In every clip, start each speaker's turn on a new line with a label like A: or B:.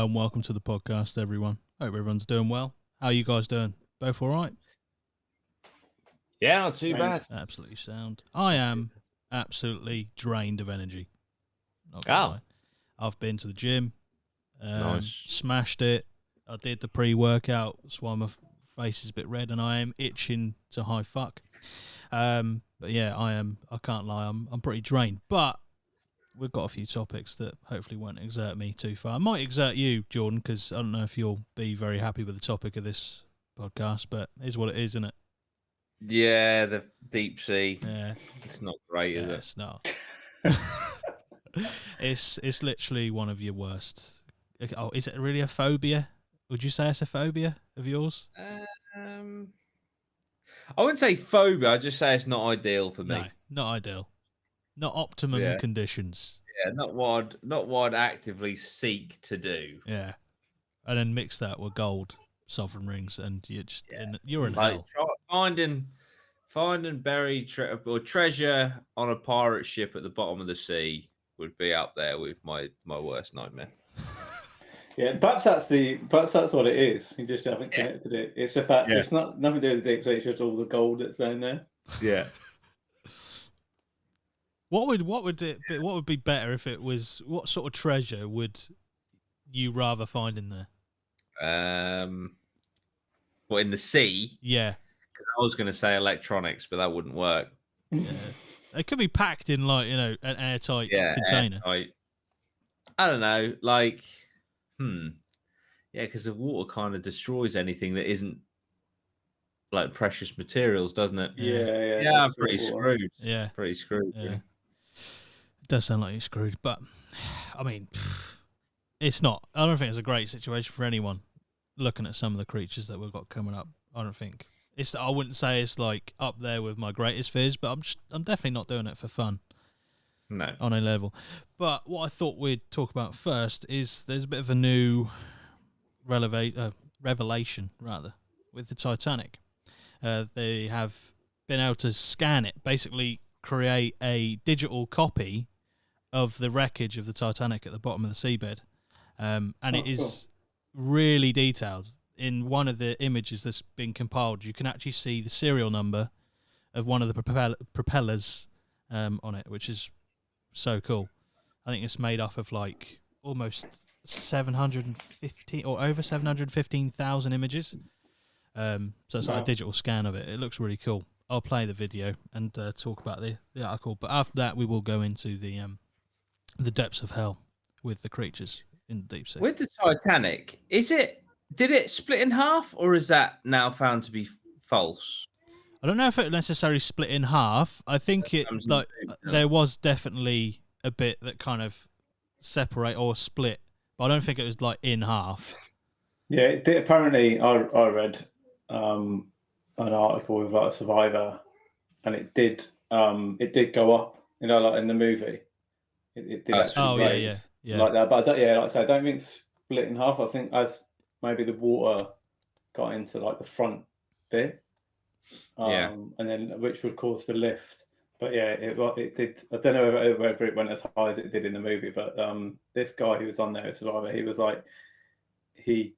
A: Hello and welcome to the podcast, everyone. Hope everyone's doing well. How are you guys doing? Both all right?
B: Yeah, not too bad.
A: Absolutely sound. I am absolutely drained of energy. Not gonna lie. I've been to the gym,
B: Nice.
A: smashed it. I did the pre-workout, that's why my face is a bit red, and I am itching to high fuck. But yeah, I can't lie. I'm pretty drained, but we've got a few topics that hopefully won't exert me too far. I might exert you, Jordan, because I don't know if you'll be very happy with the topic of this podcast, but it is what it is, isn't it?
B: Yeah, the deep sea.
A: Yeah.
B: It's not great, is it?
A: It's not. It's literally one of your worst. Oh, is it really a phobia? Would you say it's a phobia of yours?
B: I wouldn't say phobia. I'd just say it's not ideal for me.
A: No, not ideal. Not optimum conditions.
B: Yeah, not what I'd actively seek to do.
A: Yeah, and then mix that with gold sovereign rings, and you're in hell.
B: Finding buried treasure on a pirate ship at the bottom of the sea would be up there with my worst nightmare.
C: Yeah, perhaps that's what it is. You just haven't connected it. It's the fact it's not nothing to do with the deep sea. It's just all the gold that's down there.
B: Yeah.
A: What would be better if it was? What sort of treasure would you rather find in there?
B: Well, in the sea?
A: Yeah.
B: Because I was going to say electronics, but that wouldn't work.
A: Yeah. It could be packed in an airtight container.
B: Airtight. I don't know, because the water kind of destroys anything that isn't like precious materials, doesn't it?
C: Yeah.
B: I'm pretty screwed.
A: Yeah,
B: pretty screwed. Yeah.
A: It does sound like you're screwed, but I mean, it's not. I don't think it's a great situation for anyone. Looking at some of the creatures that we've got coming up, I don't think it's. I wouldn't say it's like up there with my greatest fears, but I'm definitely not doing it for fun.
B: No,
A: on a level. But what I thought we'd talk about first is there's a bit of a new revelation rather with the Titanic. They have been able to scan it, basically create a digital copy of the wreckage of the Titanic at the bottom of the seabed, and it is really detailed. In one of the images that's been compiled, you can actually see the serial number of one of the propellers on it, which is so cool. I think it's made up of like almost 750 or over 715,000 images. So it's like a digital scan of it. It looks really cool. I'll play the video and talk about the article. But after that, we will go into the depths of hell with the creatures in the deep sea.
B: With the Titanic, did it split in half, or is that now found to be false?
A: I don't know if it necessarily split in half. I think there was definitely a bit that kind of separate or split, but I don't think it was like in half.
C: Yeah, it did, apparently I read an article with like a survivor, and it did go up. Like in the movie, it did actually raise like that. But like I said, I don't think it's split in half. I think as maybe the water got into like the front bit. And then which would cause the lift, but it did. I don't know whether it went as high as it did in the movie, but this guy who was on there, survivor, he was like he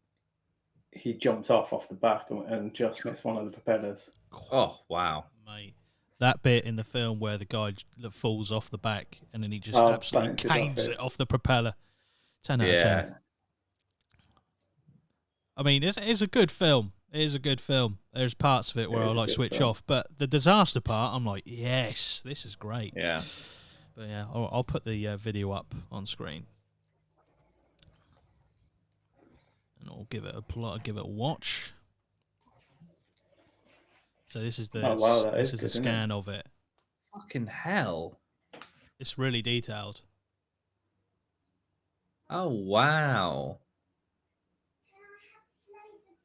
C: jumped off the back and just missed one of the propellers.
B: Oh wow,
A: mate! That bit in the film where the guy falls off the back and then he just absolutely canes it off the propeller. 10 out of 10. I mean, it's a good film. It is a good film. There's parts of it where I like switch off, but the disaster part, I'm like, yes, this is great.
B: Yeah.
A: But yeah, I'll put the video up on screen, and I'll give it a watch. So this is the scan of it.
B: Fucking hell!
A: It's really detailed.
B: Oh wow.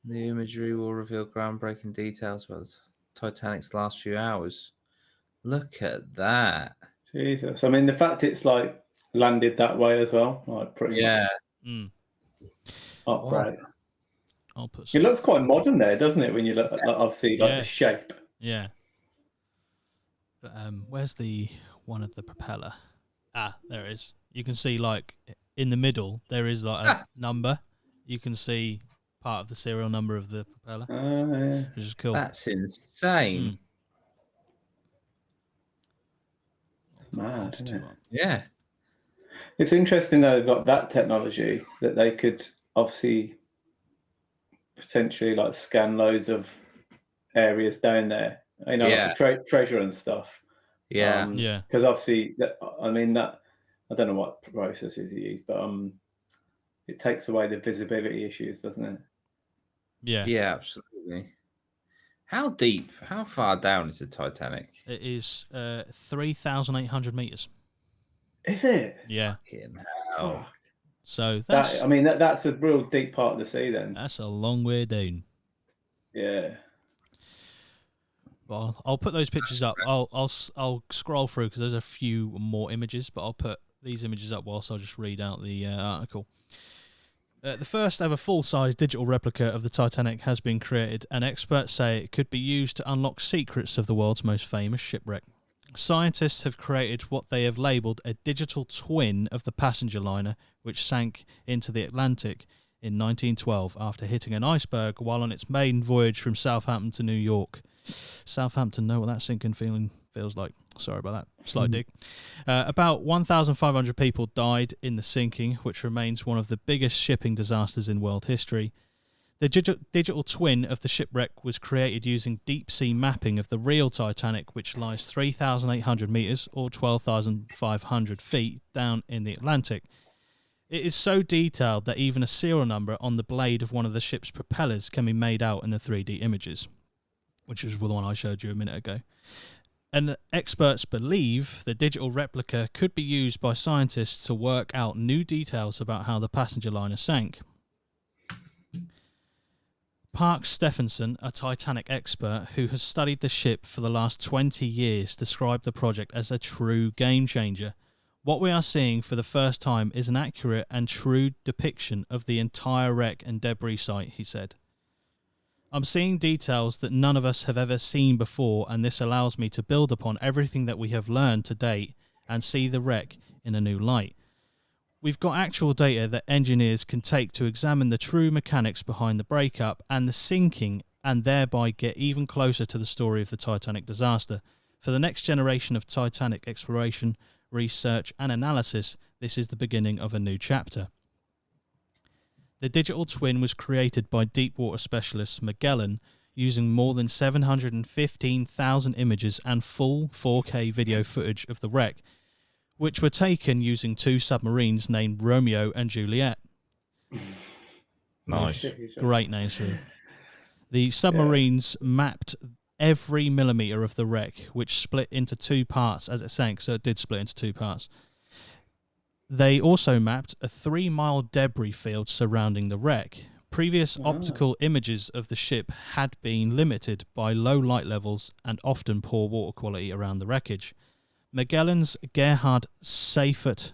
B: The imagery will reveal groundbreaking details about the Titanic's last few hours. Look at that.
C: Jesus. I mean, the fact it's like landed that way as well, like pretty upright.
A: I'll put
C: it looks quite modern there, doesn't it, when you look at obviously the shape.
A: Yeah. But where's the one of the propeller? Ah, there it is. You can see like in the middle there is like a number. you can see part of the serial number of the propeller,
C: Yeah.
A: which is cool.
B: That's insane.
C: Mad, isn't it?
B: Yeah.
C: It's interesting though they've got that technology that they could obviously potentially like scan loads of areas down there, like for treasure and stuff.
B: Yeah.
C: Because obviously, that I don't know what processes you use, but it takes away the visibility issues, doesn't it?
A: Yeah.
B: Yeah, absolutely. How deep? How far down is the Titanic?
A: It is 3,800 meters.
C: Is it?
A: Yeah.
B: Oh.
A: So that's
C: that's a real deep part of the sea. Then
A: that's a long way down.
C: Yeah.
A: Well, I'll put those pictures up. I'll scroll through because there's a few more images, but I'll put these images up whilst I'll just read out the article. The first ever full-size digital replica of the Titanic has been created, and experts say it could be used to unlock secrets of the world's most famous shipwreck. Scientists have created what they have labelled a digital twin of the passenger liner, which sank into the Atlantic in 1912 after hitting an iceberg while on its maiden voyage from Southampton to New York. Southampton know what that sinking feeling feels like. Sorry about that. Slight dig. About 1,500 people died in the sinking, which remains one of the biggest shipping disasters in world history. The digital twin of the shipwreck was created using deep-sea mapping of the real Titanic, which lies 3,800 metres or 12,500 feet down in the Atlantic. It is so detailed that even a serial number on the blade of one of the ship's propellers can be made out in the 3D images, which was the one I showed you a minute ago. And experts believe the digital replica could be used by scientists to work out new details about how the passenger liner sank. Park Stephenson, a Titanic expert who has studied the ship for the last 20 years, described the project as a true game changer. What we are seeing for the first time is an accurate and true depiction of the entire wreck and debris site, he said. I'm seeing details that none of us have ever seen before, and this allows me to build upon everything that we have learned to date and see the wreck in a new light. We've got actual data that engineers can take to examine the true mechanics behind the breakup and the sinking, and thereby get even closer to the story of the Titanic disaster. For the next generation of Titanic exploration, research and analysis, this is the beginning of a new chapter. The digital twin was created by deepwater specialist Magellan using more than 715,000 images and full 4K video footage of the wreck, which were taken using two submarines named Romeo and Juliet.
B: Nice.
A: Great names for them. The submarines mapped every millimetre of the wreck, which split into two parts as it sank, so it did split into two parts. They also mapped a 3-mile debris field surrounding the wreck. Previous optical images of the ship had been limited by low light levels and often poor water quality around the wreckage. Magellan's Gerhard Seifert,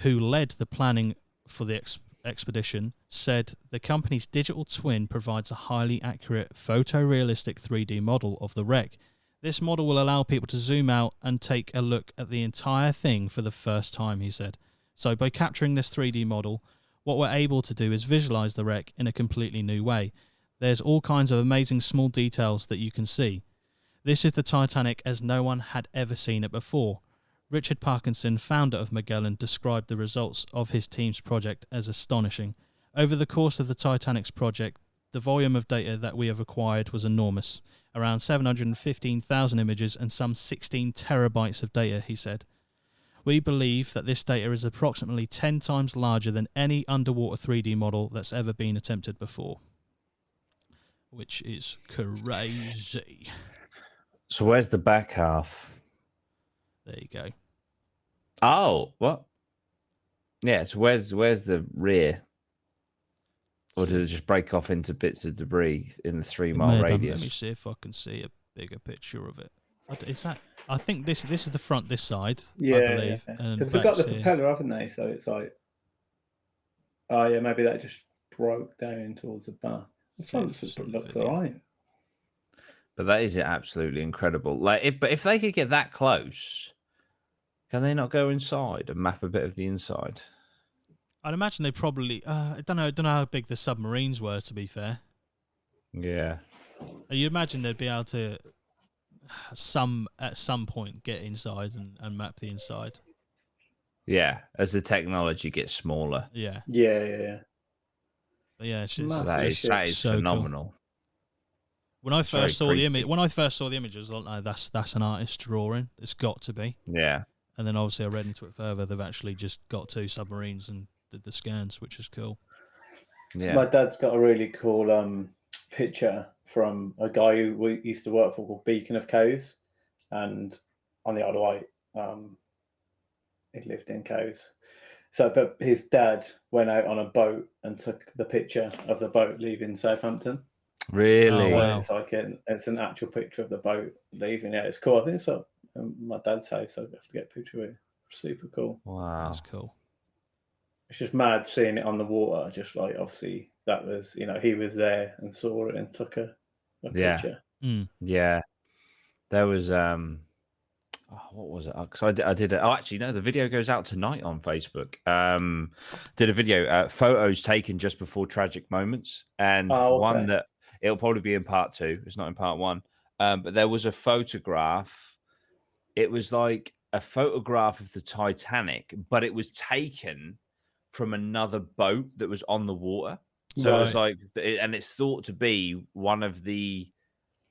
A: who led the planning for the expedition, said the company's digital twin provides a highly accurate photorealistic 3D model of the wreck. This model will allow people to zoom out and take a look at the entire thing for the first time, he said. So by capturing this 3D model, what we're able to do is visualize the wreck in a completely new way. There's all kinds of amazing small details that you can see. This is the Titanic as no one had ever seen it before. Richard Parkinson, founder of Magellan, described the results of his team's project as astonishing. Over the course of the Titanic's project, the volume of data that we have acquired was enormous. Around 715,000 images and some 16 terabytes of data, he said. We believe that this data is approximately 10 times larger than any underwater 3D model that's ever been attempted before. Which is crazy.
D: So where's the back half?
A: There you go.
D: Oh, what? Yeah, so where's the rear? Or did it just break off into bits of debris in the 3-mile radius?
A: Let me see if I can see a bigger picture of it. Is that? I think this is the front, this side, I believe.
C: Because they've got the propeller, haven't they? So it's like, oh yeah, maybe that just broke down towards the back. The front looks all right.
D: But that is absolutely incredible. If they could get that close, can they not go inside and map a bit of the inside?
A: I'd imagine they probably. I don't know how big the submarines were. To be fair,
D: Yeah.
A: you imagine they'd be able to at some point get inside and map the inside.
D: Yeah. As the technology gets smaller.
A: Yeah,
C: Yeah.
A: but yeah, it's
C: Mad.
A: just,
C: That's
D: That
C: just
D: is
A: so cool.
D: phenomenal.
A: When I
D: very
A: first saw the
D: creepy.
A: image, when I first saw the images, I was like, no, that's an artist's drawing. It's got to be.
D: Yeah.
A: And then obviously I read into it further. They've actually just got 2 submarines and did the scans, which is cool.
D: Yeah.
C: My dad's got a really cool picture from a guy who we used to work for called Beacon of Cows, and on the Isle of Wight, he lived in Cows. So, but his dad went out on a boat and took the picture of the boat leaving Southampton.
D: Really?
A: Oh, wow.
C: It's like it's an actual picture of the boat leaving. Yeah, it's cool. I think it's at my dad's house. So I have to get a picture of it. Super cool.
D: Wow.
A: That's cool.
C: It's just mad seeing it on the water. Just like obviously that was, he was there and saw it and took a
D: Yeah.
C: picture.
A: Mm.
D: Yeah. There was what was it? Because I did it. Oh, actually, no. The video goes out tonight on Facebook. Did a video, photos taken just before tragic moments, and one that it'll probably be in part 2. It's not in part 1. But there was a photograph. It was like a photograph of the Titanic, but it was taken from another boat that was on the water. So it was like, and it's thought to be one of the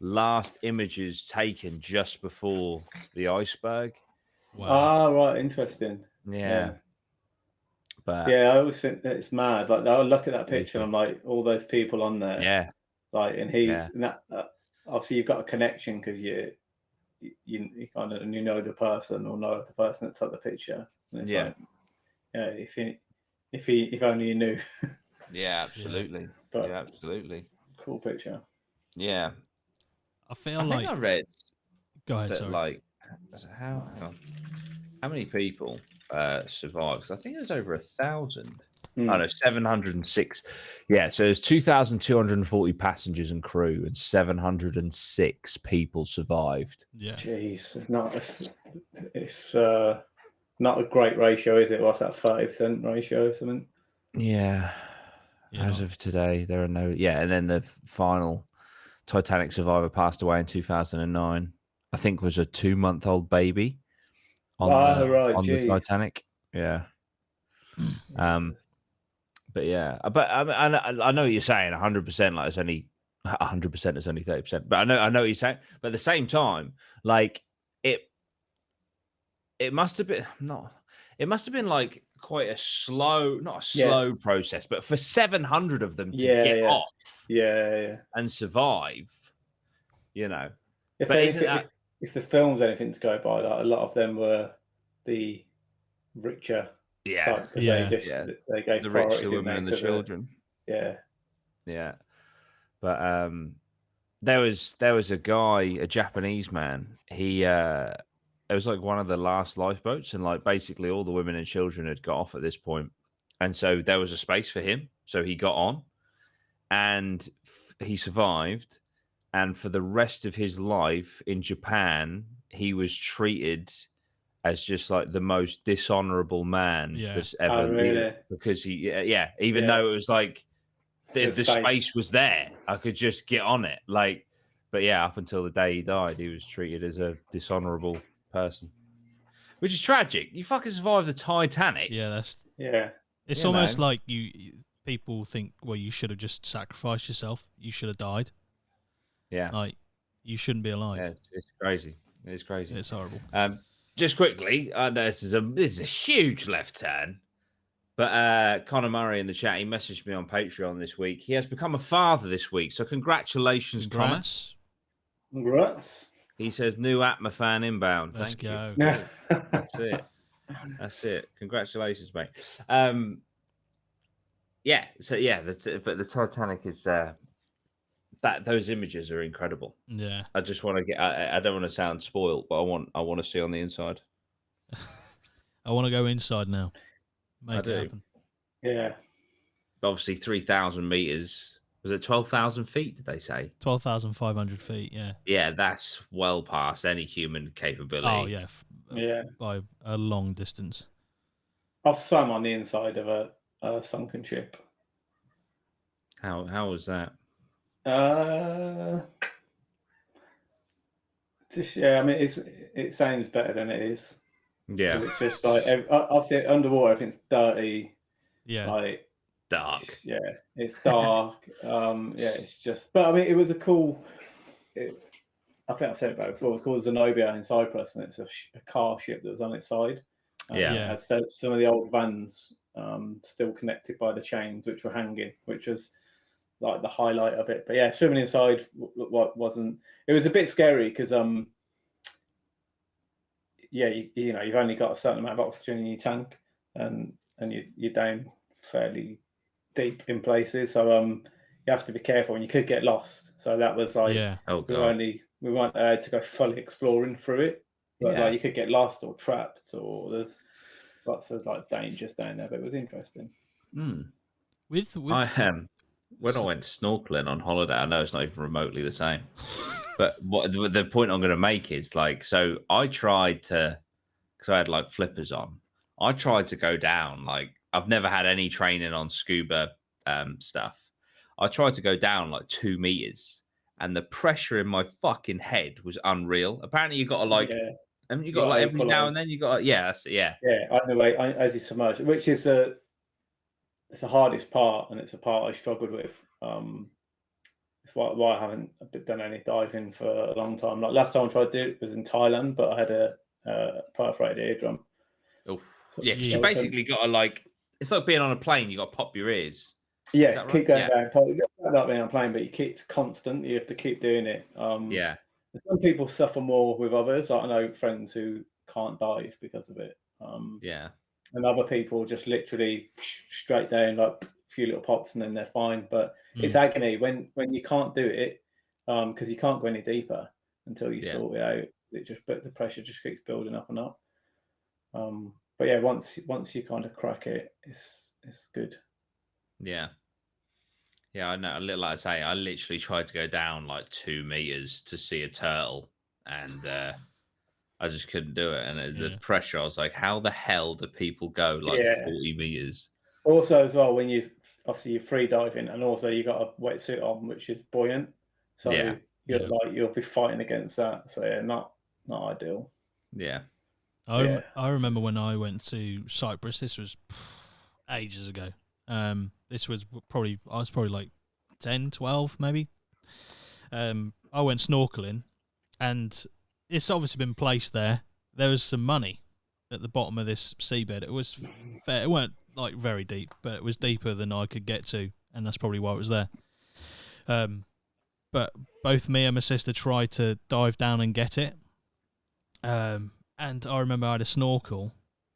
D: last images taken just before the iceberg.
A: Wow.
C: Ah, right, interesting.
D: Yeah. But
C: yeah, I always think that it's mad. Like I look at that picture, and I'm like, all those people on there.
D: Yeah.
C: Like, and he's and that. Obviously, you've got a connection because you kind of the person or know the person that took the picture. And it's like, if only you knew.
D: Yeah, absolutely.
C: But
D: yeah, absolutely.
C: Cool picture.
D: Yeah.
A: I feel
D: I
A: like.
D: think I read
A: Go ahead,
D: that,
A: sorry.
D: like, how many people survived? Because I think it was over 1,000. Oh no, 706. Yeah, so there's 2,240 passengers and crew, and 706 people survived.
A: Yeah.
C: Jeez, it's not a great ratio, is it? What's that, 30% ratio or something?
D: Yeah. As of today, there are no. Yeah, and then the final Titanic survivor passed away in 2009. I think was a 2-month-old baby on the Titanic. Yeah. But yeah, but I know what you're saying. 100%, like it's only 100%. It's only 30%. But I know what you're saying. But at the same time, like it must have been It must have been like quite a slow, not a slow process, but for 700 of them to get off, and survive,
C: If the film's anything to go by, like a lot of them were the richer. Type, they gave
D: the rich, the women, and the children.
C: Yeah.
D: But there was a guy, a Japanese man. It was like one of the last lifeboats, and like basically all the women and children had got off at this point, and so there was a space for him. So he got on, and he survived. And for the rest of his life in Japan, he was treated as just like the most dishonorable man that's ever lived, because even though it was like the space was there, I could just get on it, like, but up until the day he died, he was treated as a dishonorable person, which is tragic. You fucking survived the Titanic.
A: It's almost like people think, well, you should have just sacrificed yourself, you should have died, like you shouldn't be alive.
D: It's crazy. It's crazy.
A: It's horrible.
D: Just quickly, this is a huge left turn, but Connor Murray in the chat, he messaged me on Patreon this week. He has become a father this week, so congratulations, Connor.
C: Congrats.
D: He says, new APMA fan inbound.
A: Let's
D: Thank
A: go.
D: you. That's it. Congratulations, mate. But the Titanic is that those images are incredible.
A: Yeah.
D: I just want to get. I don't want to sound spoiled, but I want to see on the inside.
A: I want to go inside now. Make it happen.
C: Yeah.
D: Obviously, 3,000 meters. Was it 12,000 feet? Did they say
A: 12,500 feet? Yeah.
D: Yeah, that's well past any human capability.
A: Oh yeah. By a long distance.
C: I've swum on the inside of sunken ship.
D: How was that?
C: Just I mean, it sounds better than it is.
D: Yeah,
C: It's just like obviously underwater, everything's dirty.
A: Yeah.
C: Like
D: dark.
C: it's dark. It's just. But I mean, it was a cool. I think I've said it about it before. It's called Zenobia in Cyprus, and it's a car ship that was on its side.
D: Yeah.
C: It had some of the old vans still connected by the chains, which were hanging, which was like the highlight of it. But yeah, swimming inside wasn't. It was a bit scary because you've only got a certain amount of oxygen in your tank, and you're down fairly deep in places, so you have to be careful, and you could get lost. So that was like,
D: Oh god,
C: we weren't allowed to go fully exploring through it, but like you could get lost or trapped, or there's lots of like dangers down there. But it was interesting.
A: With
D: I when I went snorkeling on holiday, I know it's not even remotely the same. But what the point I'm going to make is like, so I tried to, because I had like flippers on. I tried to go down. Like I've never had any training on scuba stuff. I tried to go down like 2 meters, and the pressure in my fucking head was unreal. Apparently, you got to like, I mean, you got like every now and then you got
C: Either way, as you submerge, which is it's the hardest part, and it's a part I struggled with. It's why I haven't done any diving for a long time. Like last time I tried to do it was in Thailand, but I had a perforated eardrum.
D: Oh, yeah, because you basically got to like, it's like being on a plane. You got to pop your ears.
C: Yeah, right? Keep going down. Not being on a plane, but it's constant. You have to keep doing it. Some people suffer more with others. Like I know friends who can't dive because of it. And other people just literally straight down, like a few little pops, and then they're fine. But it's agony when you can't do it, because you can't go any deeper until you sort it out. But the pressure just keeps building up and up. But yeah, once you kind of crack it, it's good.
D: Yeah, I know. Like I say, I literally tried to go down like 2 meters to see a turtle, and I just couldn't do it. And the pressure, I was like, how the hell do people go like 40 meters?
C: Also, as well, when you're free diving, and also you got a wetsuit on, which is buoyant, so you'll be fighting against that. So not ideal.
D: Yeah.
A: I remember when I went to Cyprus. This was ages ago. This was probably like 10, 12 maybe. I went snorkeling, and it's obviously been placed there. There was some money at the bottom of this seabed. It was fair. It weren't like very deep, but it was deeper than I could get to, and that's probably why it was there. But both me and my sister tried to dive down and get it. And I remember I had a snorkel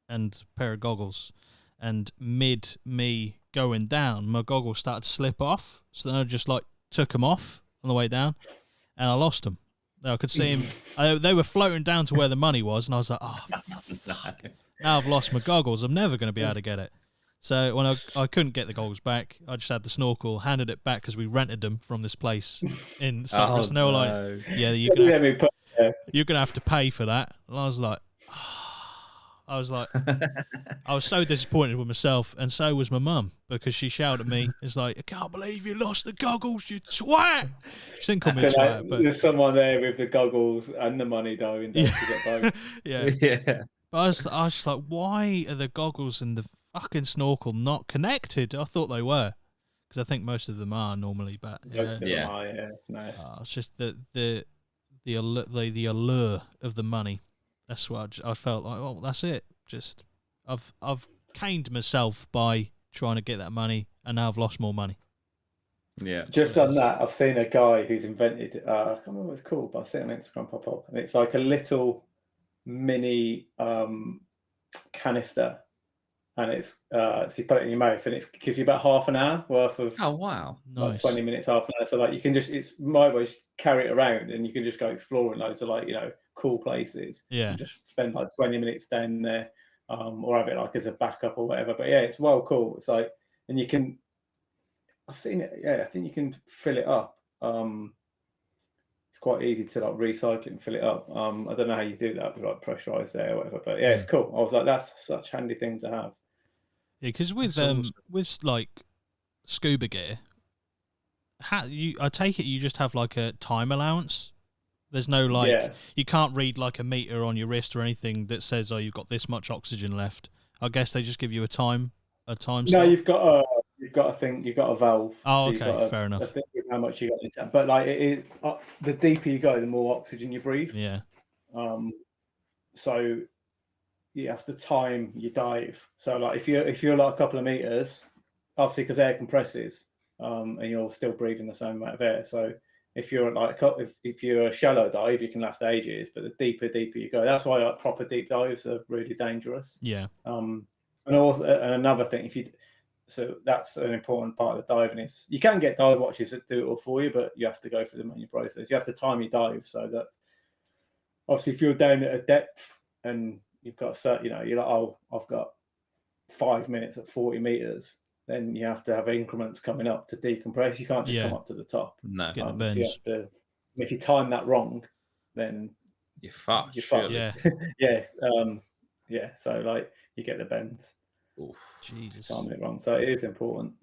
A: and a pair of goggles, and mid me going down, my goggles started to slip off. So then I just like took them off on the way down, and I lost them. I could see them. They were floating down to where the money was, and I was like, oh, now I've lost my goggles. I'm never going to be able to get it. So when I couldn't get the goggles back, I just had the snorkel, handed it back because we rented them from this place in Cyprus. And they were like, yeah, you're going to have to pay for that. And I was like, I was so disappointed with myself, and so was my mum, because she shouted at me. It's like, I can't believe you lost the goggles, you twat. She didn't call me a twat, but
C: there's someone there with the goggles and the money diving down to get both.
A: Yeah. But I was just like, why are the goggles and the fucking snorkel not connected? I thought they were, because I think most of them are normally, but
C: Most of them are, no.
A: It's just the allure of the money. That's what I felt like. Oh, that's it. Just I've caned myself by trying to get that money, and now I've lost more money.
D: Yeah.
C: Just on that, I've seen a guy who's invented. I can't remember what it's called, but I've seen it on Instagram pop up, and it's like a little mini canister, and it's so you put it in your mouth, and it gives you about half an hour worth of.
D: Oh wow!
C: Like
A: Nice.
C: 20 minutes, half an hour. So like you can just, it's my way, just carry it around, and you can just go exploring loads of like cool places.
A: Yeah.
C: And just spend like 20 minutes down there, or have it like as a backup or whatever. But yeah, it's well cool. It's like, and you can. I've seen it. Yeah, I think you can fill it up. It's quite easy to like recycle it and fill it up. I don't know how you do that with like pressurized air or whatever. But yeah, it's cool. I was like, that's such handy thing to have.
A: Yeah, because with
B: That's awesome.
A: with like scuba gear, I take it you just have like a time allowance. There's no like you can't read like a meter on your wrist or anything that says, oh, you've got this much oxygen left. I guess they just give you a time
C: No,
A: slot.
C: you've got a thing. You've got a valve.
A: Oh,
C: so you've
A: okay,
C: got
A: fair
C: a
A: enough.
C: thing with how much you got in tank. But like the deeper you go, the more oxygen you breathe.
A: Yeah.
C: So you have to time your dive. So like if you're like a couple of meters, obviously because air compresses, and you're still breathing the same amount of air. So if you're like if you're a shallow dive, you can last ages. But the deeper you go, that's why like proper deep dives are really dangerous.
A: Yeah.
C: And also another thing, so that's an important part of the diving is you can get dive watches that do it all for you, but you have to go through the manual process. You have to time your dive so that obviously if you're down at a depth and you've got a certain, you're like, oh, I've got 5 minutes at 40 meters, then you have to have increments coming up to decompress. You can't just come up to the top.
D: No.
A: Get the
C: So
A: bends.
C: you have to, if you time that wrong, then
D: You're fucked.
C: you're fucked.
A: Yeah.
C: Yeah. So like you get the bends.
D: Oof.
A: Jesus.
C: Timing it wrong. So it is important.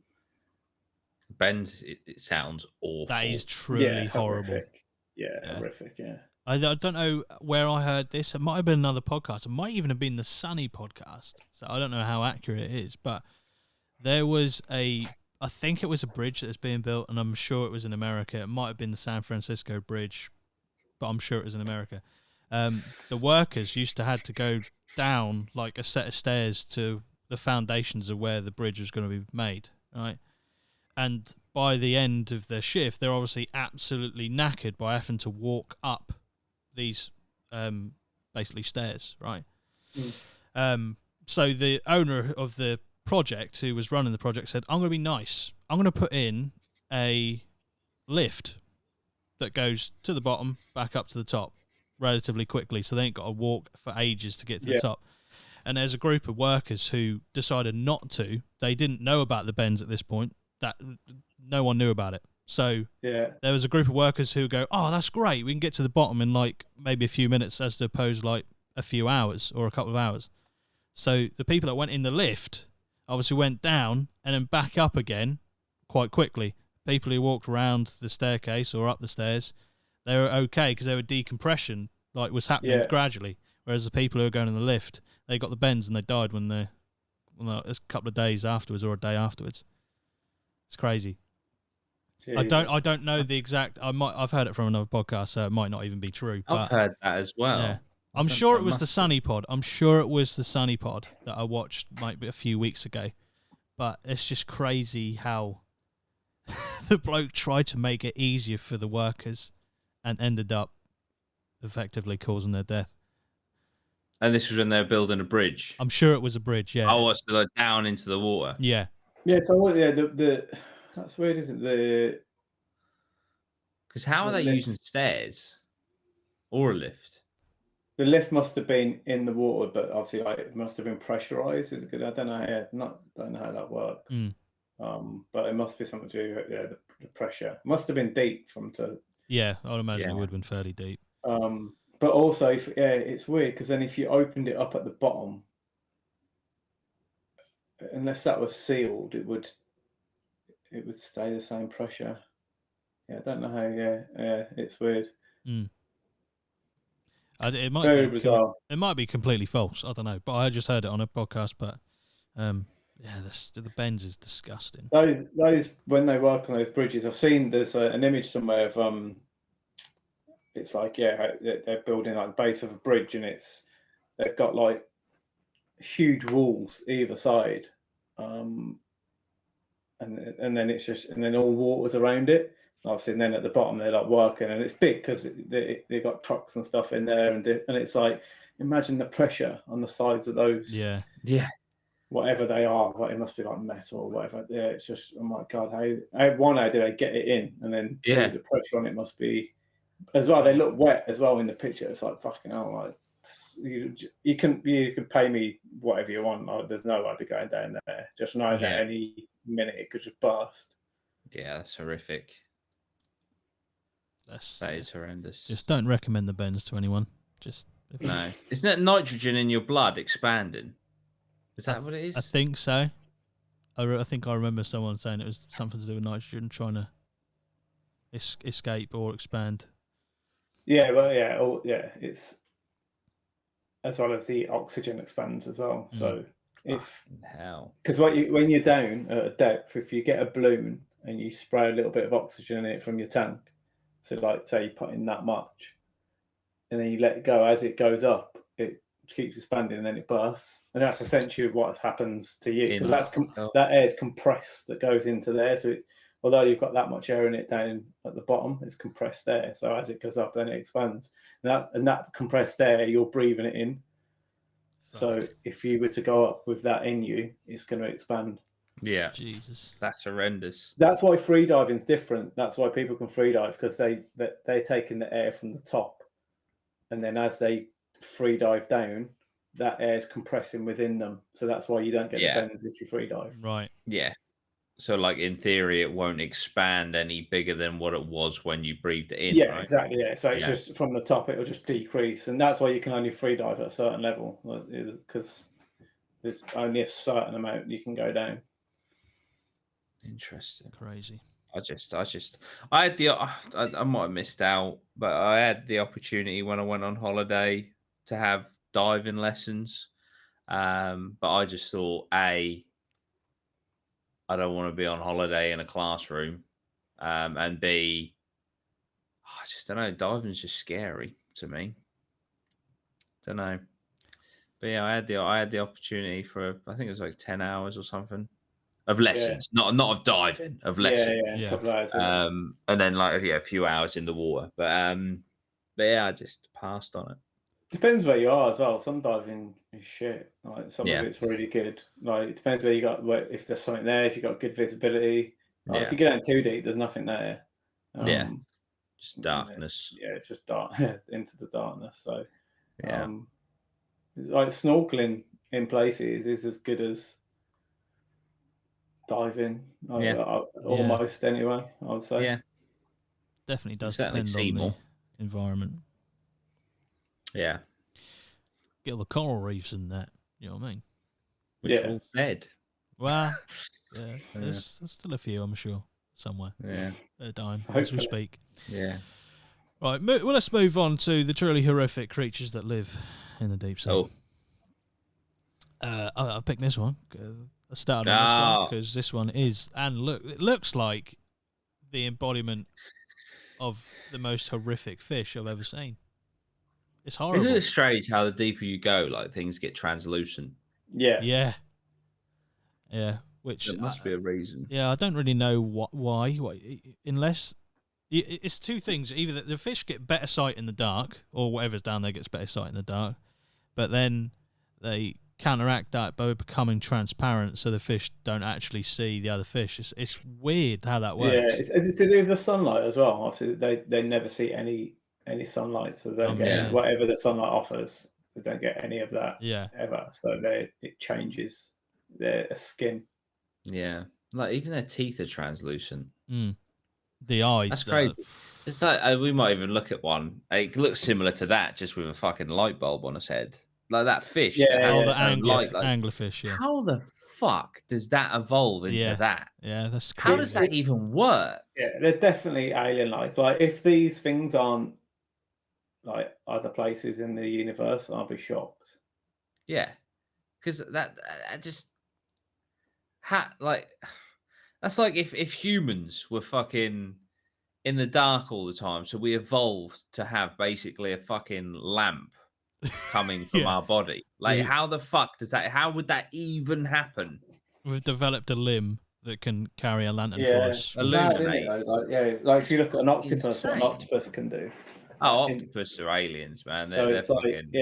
D: Bends. It sounds awful.
A: That is truly horrible.
C: Horrific. Yeah, horrific. Yeah.
A: I don't know where I heard this. It might have been another podcast. It might even have been the Sunny podcast. So I don't know how accurate it is. But there was I think it was a bridge that was being built, and I'm sure it was in America. It might have been the San Francisco Bridge, but I'm sure it was in America. The workers used to have to go down like a set of stairs to the foundations of where the bridge was going to be made, right? And by the end of their shift, they're obviously absolutely knackered by having to walk up these basically stairs, right? So the owner of the project, who was running the project, said, I'm going to be nice. I'm going to put in a lift that goes to the bottom, back up to the top relatively quickly, so they ain't got to walk for ages to get to the top. And there's a group of workers who decided not to. They didn't know about the bends at this point. That no one knew about it. So there was a group of workers who go, oh, that's great. We can get to the bottom in like maybe a few minutes as opposed to like a few hours or a couple of hours. So the people that went in the lift obviously went down and then back up again quite quickly. People who walked around the staircase or up the stairs, they were okay because their decompression like was happening gradually. Whereas the people who were going in the lift, they got the bends and they died when a couple of days afterwards or a day afterwards. It's crazy. Jeez. I don't know the exact. I've heard it from another podcast, so it might not even be true. But
D: I've heard that as well.
A: Yeah. I'm sure it was the Sunny Pod. I'm sure it was the Sunny Pod that I watched maybe a few weeks ago. But it's just crazy how the bloke tried to make it easier for the workers and ended up effectively causing their death.
D: And this was when they were building a bridge.
A: I'm sure it was a bridge. Yeah.
D: Oh, so like down into the water.
A: Yeah.
C: Yeah. So that's weird, isn't it?
D: Because how are they using stairs or a lift?
C: The lift must have been in the water, but obviously it must have been pressurized. Is it good? I don't know. Don't know how that works. But it must be something to do with the pressure. It must have been deep
A: Yeah, I would imagine it would have been fairly deep.
C: But also, it's weird because then if you opened it up at the bottom, unless that was sealed, it would stay the same pressure. Yeah, I don't know how. Yeah, it's weird.
A: It might
C: Very
A: be
C: bizarre.
A: It might be completely false. I don't know, but I just heard it on a podcast. But the bends is disgusting.
C: Those when they work on those bridges, I've seen there's an image somewhere of it's like they're building like the base of a bridge, and they've got like huge walls either side, and then it's just and then all water's around it. Obviously, and then at the bottom they're like working, and it's big because they got trucks and stuff in there, and it's like imagine the pressure on the sides of those.
D: Yeah.
C: Whatever they are, like it must be like metal or whatever. Yeah, it's just oh my god, how do they get it in, and then two, the pressure on it must be as well. They look wet as well in the picture. It's like fucking hell, like you can pay me whatever you want. Like, there's no way I'd be going down there. Just know that any minute it could just burst.
D: Yeah, that's horrific. That is horrendous.
A: Just don't recommend the bends to anyone.
D: No. Isn't that nitrogen in your blood expanding? Is that what it is?
A: I think so. I think I remember someone saying it was something to do with nitrogen trying to escape or expand.
C: Yeah, well, yeah, it's as well as the oxygen expands as well. So if
D: Hell.
C: because when you're down at a depth, if you get a balloon and you spray a little bit of oxygen in it from your tank, so like say you put in that much, and then you let it go, as it goes up, it keeps expanding and then it bursts, and that's essentially what happens to you, because that air is compressed that goes into there. So although you've got that much air in it down at the bottom, it's compressed air. So as it goes up, then it expands. And that compressed air, you're breathing it in. So if you were to go up with that in you, it's going to expand.
D: Yeah.
A: Jesus.
D: That's horrendous.
C: That's why freediving is different. That's why people can freedive, because they're taking the air from the top, and then as they freedive down, that air is compressing within them. So that's why you don't get the bends if you freedive.
A: Right.
D: Yeah. So, like, in theory, it won't expand any bigger than what it was when you breathed it in,
C: Yeah,
D: right?
C: exactly. Yeah. So it's just from the top, it'll just decrease. And that's why you can only freedive at a certain level, because there's only a certain amount you can go down.
D: Interesting.
A: Crazy.
D: I had I might have missed out, but I had the opportunity when I went on holiday to have diving lessons. But I just thought, I don't want to be on holiday in a classroom. And B, I just don't know. Diving's just scary to me. Don't know. But yeah, I had the opportunity for, I think it was like 10 hours or something of lessons, not of diving, of lessons.
C: Yeah. A couple of hours.
D: And then like a few hours in the water. But yeah, I just passed on it.
C: Depends where you are as well. Some diving is shit. Like some of it's really good. Like it depends where you got. If there's something there, if you got good visibility. Like, if you get down too deep, there's nothing there.
D: Just darkness.
C: It's just dark into the darkness. So like snorkeling in places is as good as diving. Almost anyway, I would say.
D: Yeah,
A: definitely does depend on the environment.
D: Yeah.
A: Get all the coral reefs in that. You know what I mean?
D: Which are all dead.
A: Well, yeah, there's still a few, I'm sure, somewhere.
D: Yeah.
A: At a time, as we speak.
D: Yeah.
A: Right, well, let's move on to the truly horrific creatures that live in the deep sea.
D: Oh.
A: I picked this one. I started on this one because this one is, and look, it looks like the embodiment of the most horrific fish I've ever seen. It's horrible.
D: Isn't it strange how the deeper you go, like things get translucent?
C: Yeah.
A: Which
D: there must be a reason.
A: Yeah, I don't really know why. Unless it's two things: either the fish get better sight in the dark, or whatever's down there gets better sight in the dark. But then they counteract that by becoming transparent, so the fish don't actually see the other fish. It's weird how that works.
C: Yeah, is it to do with the sunlight as well? Obviously, they never see any sunlight, so they don't get whatever the sunlight offers. They don't get any of that ever. So it changes their skin.
D: Yeah, like even their teeth are translucent.
A: The eyes.
D: That's crazy. It's like we might even look at one. It looks similar to that, just with a fucking light bulb on its head, like that fish.
A: The anglerfish. Yeah.
D: How the fuck does that evolve into that?
A: Yeah, that's crazy.
D: How does that even work?
C: Yeah, they're definitely alien-like. Like if these things aren't like other places in the universe, I'll be shocked.
D: Yeah, because that just that's like if humans were fucking in the dark all the time, so we evolved to have basically a fucking lamp coming from our body. Like, how the fuck does that? How would that even happen?
A: We've developed a limb that can carry a lantern for us.
D: Illuminate.
C: Like if you look at an octopus, what an octopus can do.
D: Oh, octopus are aliens, man.
C: So
D: they're
C: it's
D: fucking...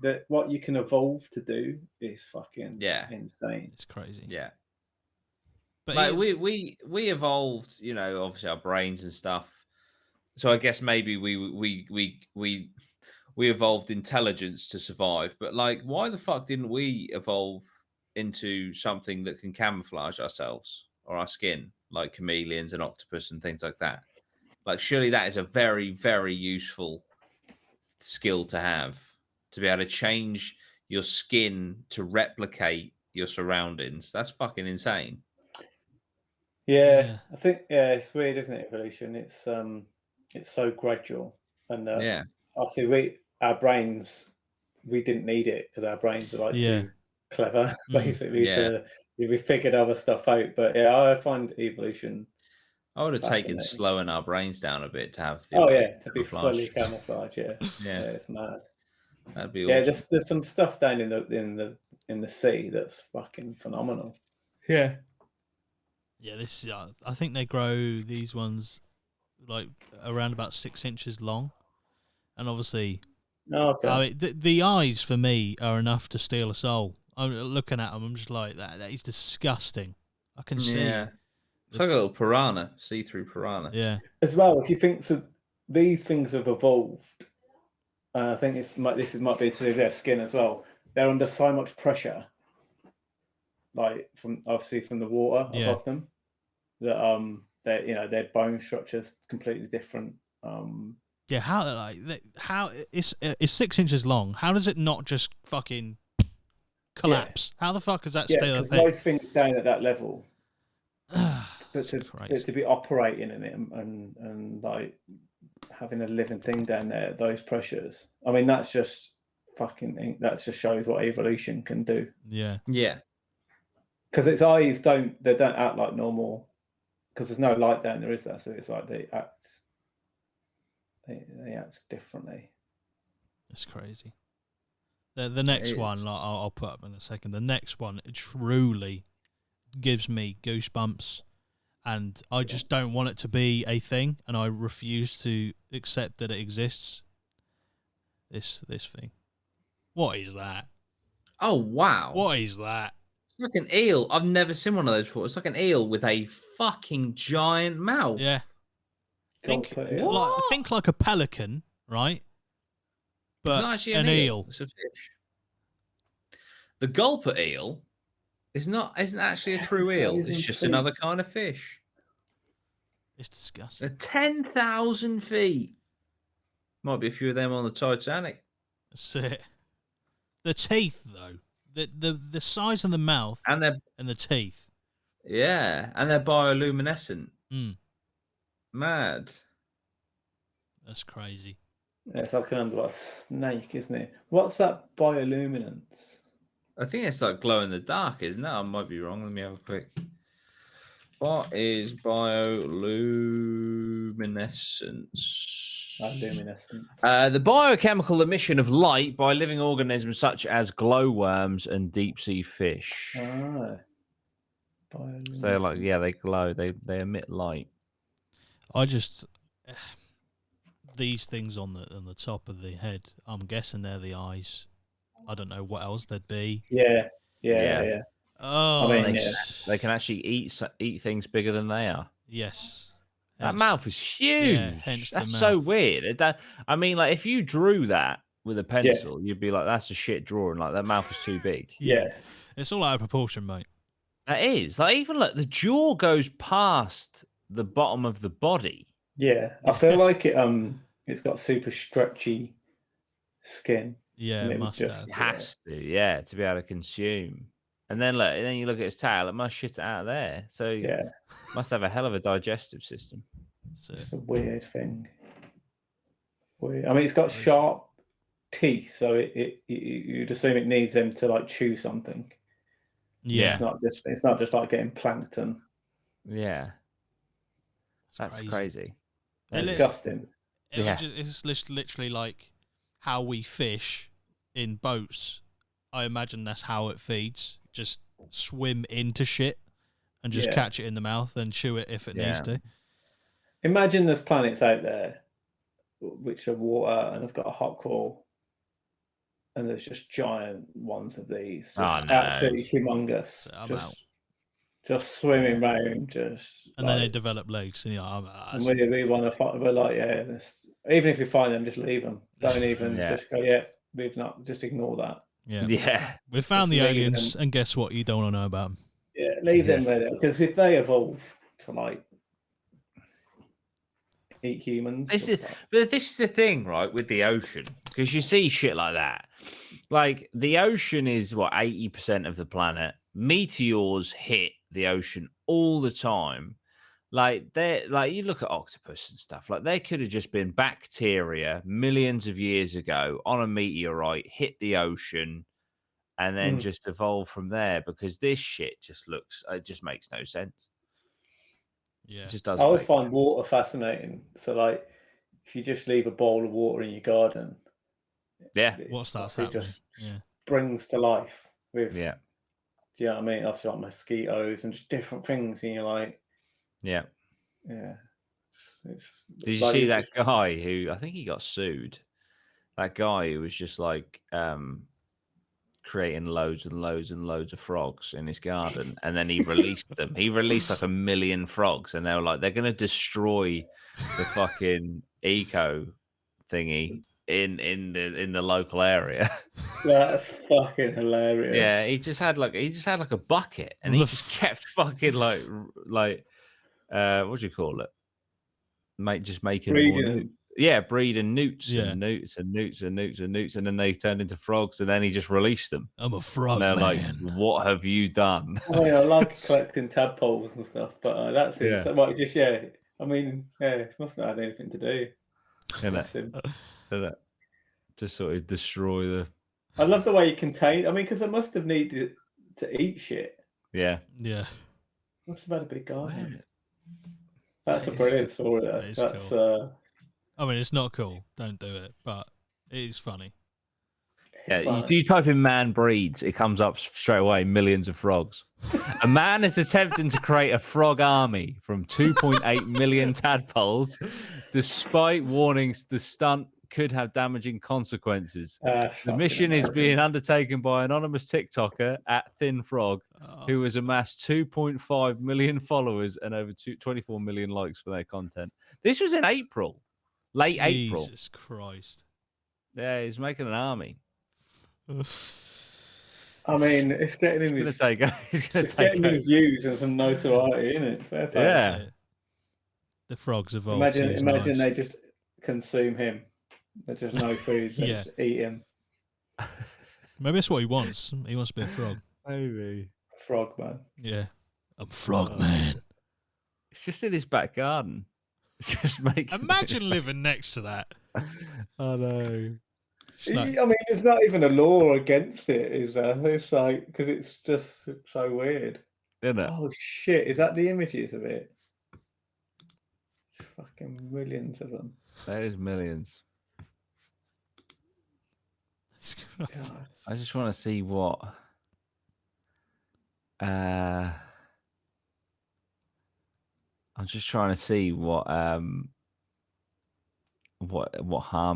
C: like, what you can evolve to do is fucking insane.
A: It's crazy.
D: Yeah.
A: But
D: like we evolved, you know, obviously our brains and stuff. So I guess maybe we evolved intelligence to survive. But like, why the fuck didn't we evolve into something that can camouflage ourselves or our skin, like chameleons and octopus and things like that? Like, surely that is a very, very useful skill to have, to be able to change your skin to replicate your surroundings. That's fucking insane.
C: Yeah, I think it's weird, isn't it? Evolution. It's so gradual, and
B: Yeah.
C: obviously our brains, we didn't need it because our brains are like
A: Yeah.
C: too clever, basically.
B: Yeah.
C: We figured other stuff out. But yeah, I find evolution.
B: I would have taken
C: Fascinating.
B: slowing our brains down a bit to have the
C: Oh
B: ability
C: yeah, to be
B: camouflage.
C: fully camouflage. Yeah,
B: Yeah.
C: it's mad.
B: That'd be
C: Yeah,
B: awesome.
C: there's some stuff down in the sea that's fucking phenomenal.
B: Yeah.
A: Yeah, this I think they grow these ones like around about 6 inches long, and obviously,
C: Oh, okay.
A: I mean, the eyes for me are enough to steal a soul. I'm looking at them, I'm just like that is disgusting. I can see.
B: Yeah. It's like a little piranha, see-through piranha.
A: Yeah,
C: As well, if you think so, these things have evolved. I think this might be to do with their skin as well. They're under so much pressure, like from the water
A: Yeah.
C: above them, that their bone structure's completely different.
A: yeah. How it's 6 inches long? How does it not just fucking collapse? How the fuck is that
C: Yeah,
A: still a
C: because
A: thing?
C: most things down at that level, but
A: It's
C: to
A: crazy.
C: be operating in it and like having a living thing down there, those pressures. I mean, that's just that just shows what evolution can do.
A: Yeah,
B: Yeah.
C: Because its eyes don't act like normal, because there's no light down there, is there? So it's like they act differently.
A: it's crazy. The next
B: It
A: one,
B: is.
A: like, I'll put up in a second. The next one, it truly gives me goosebumps, and I just don't want it to be a thing, and I refuse to accept that it exists. This thing. What is that?
B: Oh, wow.
A: What is that?
B: It's like an eel. I've never seen one of those before. It's like an eel with a fucking giant mouth.
A: Yeah. Think
C: Gulper eel.
A: think like a pelican, right?
B: It's
A: But
B: not actually
A: an eel.
B: It's a fish. The gulper eel isn't actually a true eel. It's just another kind of fish.
A: It's disgusting.
B: They're 10,000 feet. Might be a few of them on the Titanic.
A: That's it. The teeth, though, the size of the mouth
B: And they're
A: the teeth.
B: and they're bioluminescent.
A: Mm,
B: Mad.
A: that's crazy.
C: Yeah, it's like an underwater snake, isn't it? What's that bioluminescence?
B: I think it's like glow in the dark, isn't it? I might be wrong. Let me have a quick. What is bioluminescence?
C: Bioluminescence.
D: The biochemical emission of light by living organisms such as glowworms and deep sea fish. So they're like, yeah, they glow. They emit light.
A: I just these things on the top of the head. I'm guessing they're the eyes. I don't know what else they'd be.
C: Yeah.
A: Oh,
C: I mean,
D: They can actually eat things bigger than they are.
A: yes.
D: That mouth is huge.
A: Yeah, hence the
D: That's so
A: mouth.
D: weird. I mean, like if you drew that with a pencil, you'd be like, "That's a shit drawing." Like that mouth is too big.
C: Yeah.
A: It's all out of proportion, mate.
D: That is like even like the jaw goes past the bottom of the body.
C: Yeah. I feel like it's got super stretchy skin.
A: Yeah,
C: And
A: it
C: it would
A: must
C: just-
A: have.
D: It has to, yeah, to be able to consume. And then you look at its tail, it must shit it out of there. So
C: Yeah.
D: must have a hell of a digestive system.
A: So,
C: It's a weird thing. Weird. I mean, it's got sharp teeth, so you'd assume it needs them to like chew something.
A: yeah,
C: It's not just like getting plankton.
D: Yeah, that's crazy.
A: It li-
C: Disgusting.
A: It's literally like how we fish in boats. I imagine that's how it feeds. Just swim into shit and just catch it in the mouth and chew it if it needs to.
C: Imagine there's planets out there which are water and have got a hot core, and there's just giant ones of these.
D: Oh, no.
C: Absolutely humongous.
A: So I'm out.
C: Just swimming round,
A: And then they develop legs. And
C: and we want to find. We're like, even if you find them, just leave them. Don't even just go. Yeah, we've not. Just ignore that.
D: Yeah.
A: We found
C: Just
A: the
C: leave
A: aliens,
C: them.
A: and guess what? You don't want to know about them.
C: Yeah, leave them there, because if they evolve to like eat humans,
D: This is the thing, right, with the ocean, because you see shit like that. Like the ocean is what 80% of the planet. Meteors hit the ocean all the time, Like they're like you look at octopus and stuff. Like they could have just been bacteria millions of years ago on a meteorite, hit the ocean, and then just evolved from there. Because this shit just looks, it just makes no sense.
A: Yeah.
D: It just
C: I
D: doesn't.
C: always
D: Make
C: find water fascinating. So, like, if you just leave a bowl of water in your garden,
D: yeah,
A: What starts
C: it
A: happening?
C: just
A: Yeah.
C: springs to life with.
D: yeah,
C: Do you know what I mean? Obviously, like mosquitoes and just different things, and you're like,
D: yeah.
C: yeah. It's
D: Did you
C: bloody
D: see that
C: just-
D: guy who I think he got sued? That guy who was just like creating loads and loads and loads of frogs in his garden, and then he released them. He released like 1 million frogs, and they were like, they're gonna destroy the fucking eco thingy in the local area.
C: That's fucking hilarious.
D: Yeah, he just had like a bucket, and he just kept fucking like what do you call it? Just making more
C: Breeding
D: newts.
C: them.
D: Yeah, breeding newts
A: Yeah.
D: and newts and newts and newts and newts, and then they turned into frogs, and then he just released them.
A: I'm a frog
D: And they're like,
A: man.
D: "What have you done?"
C: I mean, I like collecting tadpoles and stuff, but that's it.
D: Yeah.
C: So, like, just I mean, it must not have had anything to do.
D: Innit?
C: Bless him.
D: Innit? Just sort of destroy the.
C: I love the way you contain. I mean, because I must have needed to eat shit.
D: Yeah.
A: Yeah.
C: Must have had a big garden.
D: Man.
C: That's a brilliant story. Though.
A: that is
C: That's
A: cool. I mean, it's not cool. Don't do it, but it is funny.
C: it's
D: Yeah,
C: fun.
D: you type in man breeds, it comes up straight away millions of frogs. A man is attempting to create a frog army from 2.8 million tadpoles, despite warnings the stunt could have damaging consequences. The mission is being undertaken by anonymous TikToker at Thin Frog, who has amassed 2.5 million followers and over 24 million likes for their content. This was in April, late April.
A: Jesus Christ.
D: Yeah, he's making an army.
C: I mean, it's getting him.
D: He's going to take
C: getting
D: over.
C: him views and some notoriety, isn't it? Fair play.
D: Yeah.
A: The frogs evolved.
C: Imagine they just consume him. There's just no food. They
A: Yeah.
C: just eat him.
A: Maybe that's what he wants. He wants to be a frog.
D: Maybe.
C: Frog man.
A: Yeah. I'm frog man.
D: It's just in his back garden. It's just making.
A: Imagine living next to that.
D: I know.
A: Like,
C: I mean, there's not even a law against it, is there? It's like, because it's just so weird.
D: Isn't it?
C: Oh shit! Is that the images of it? Fucking millions of them.
D: There's millions.
C: God.
D: I just want to see what. I'm just trying to see what harm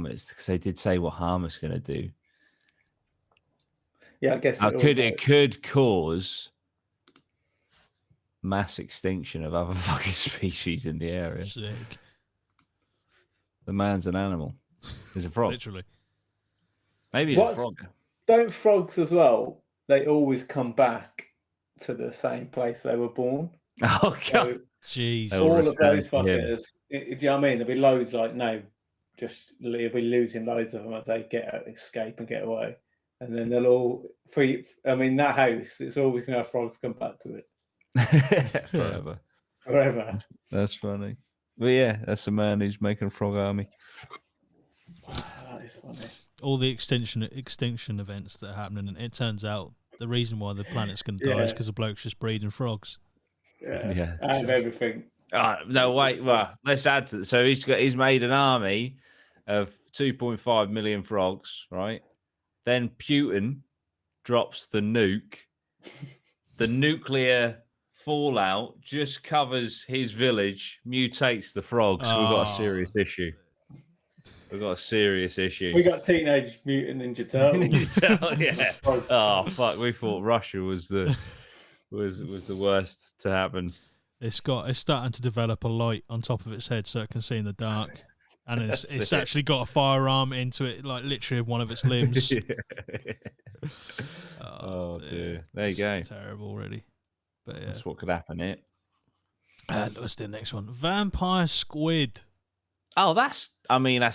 D: is, because they did say what harm it's going to do.
C: Yeah, I guess
D: It could cause mass extinction of other fucking species in the area.
A: sick.
D: The man's an animal. He's a frog.
A: Literally.
D: Maybe he's a frog.
C: Don't frogs as well? They always come back to the same place they were born.
D: Oh god.
C: So
A: Jeez.
D: They'll
C: all of those
D: return to him.
C: fuckers. Do you know what I mean? There'll be loads like you'll be losing loads of them as they escape and get away, and then they'll all free. I mean, that house, it's always gonna have frogs come back to it
D: Forever.
C: forever.
D: That's funny. But yeah, that's a man who's making a frog army.
C: That is funny.
A: All the extinction events that are happening, and it turns out the reason why the planet's going to die is
C: Yeah.
A: because the bloke's just breeding frogs.
C: Yeah, and everything.
D: No, wait. Well, let's add to. So he's made an army of 2.5 million frogs, right? Then Putin drops the nuke. The nuclear fallout just covers his village, mutates the frogs. We've got a serious issue. We've got a serious issue.
C: We got Teenage Mutant Ninja Turtles.
D: Yeah. Oh fuck! We thought Russia was the worst to happen.
A: It's starting to develop a light on top of its head so it can see in the dark, and it's actually got a firearm into it, like literally one of its limbs.
D: Oh dear. There you go.
A: Terrible already. But yeah.
D: That's what could happen here.
A: Let's do the next one. Vampire squid.
D: Oh, that's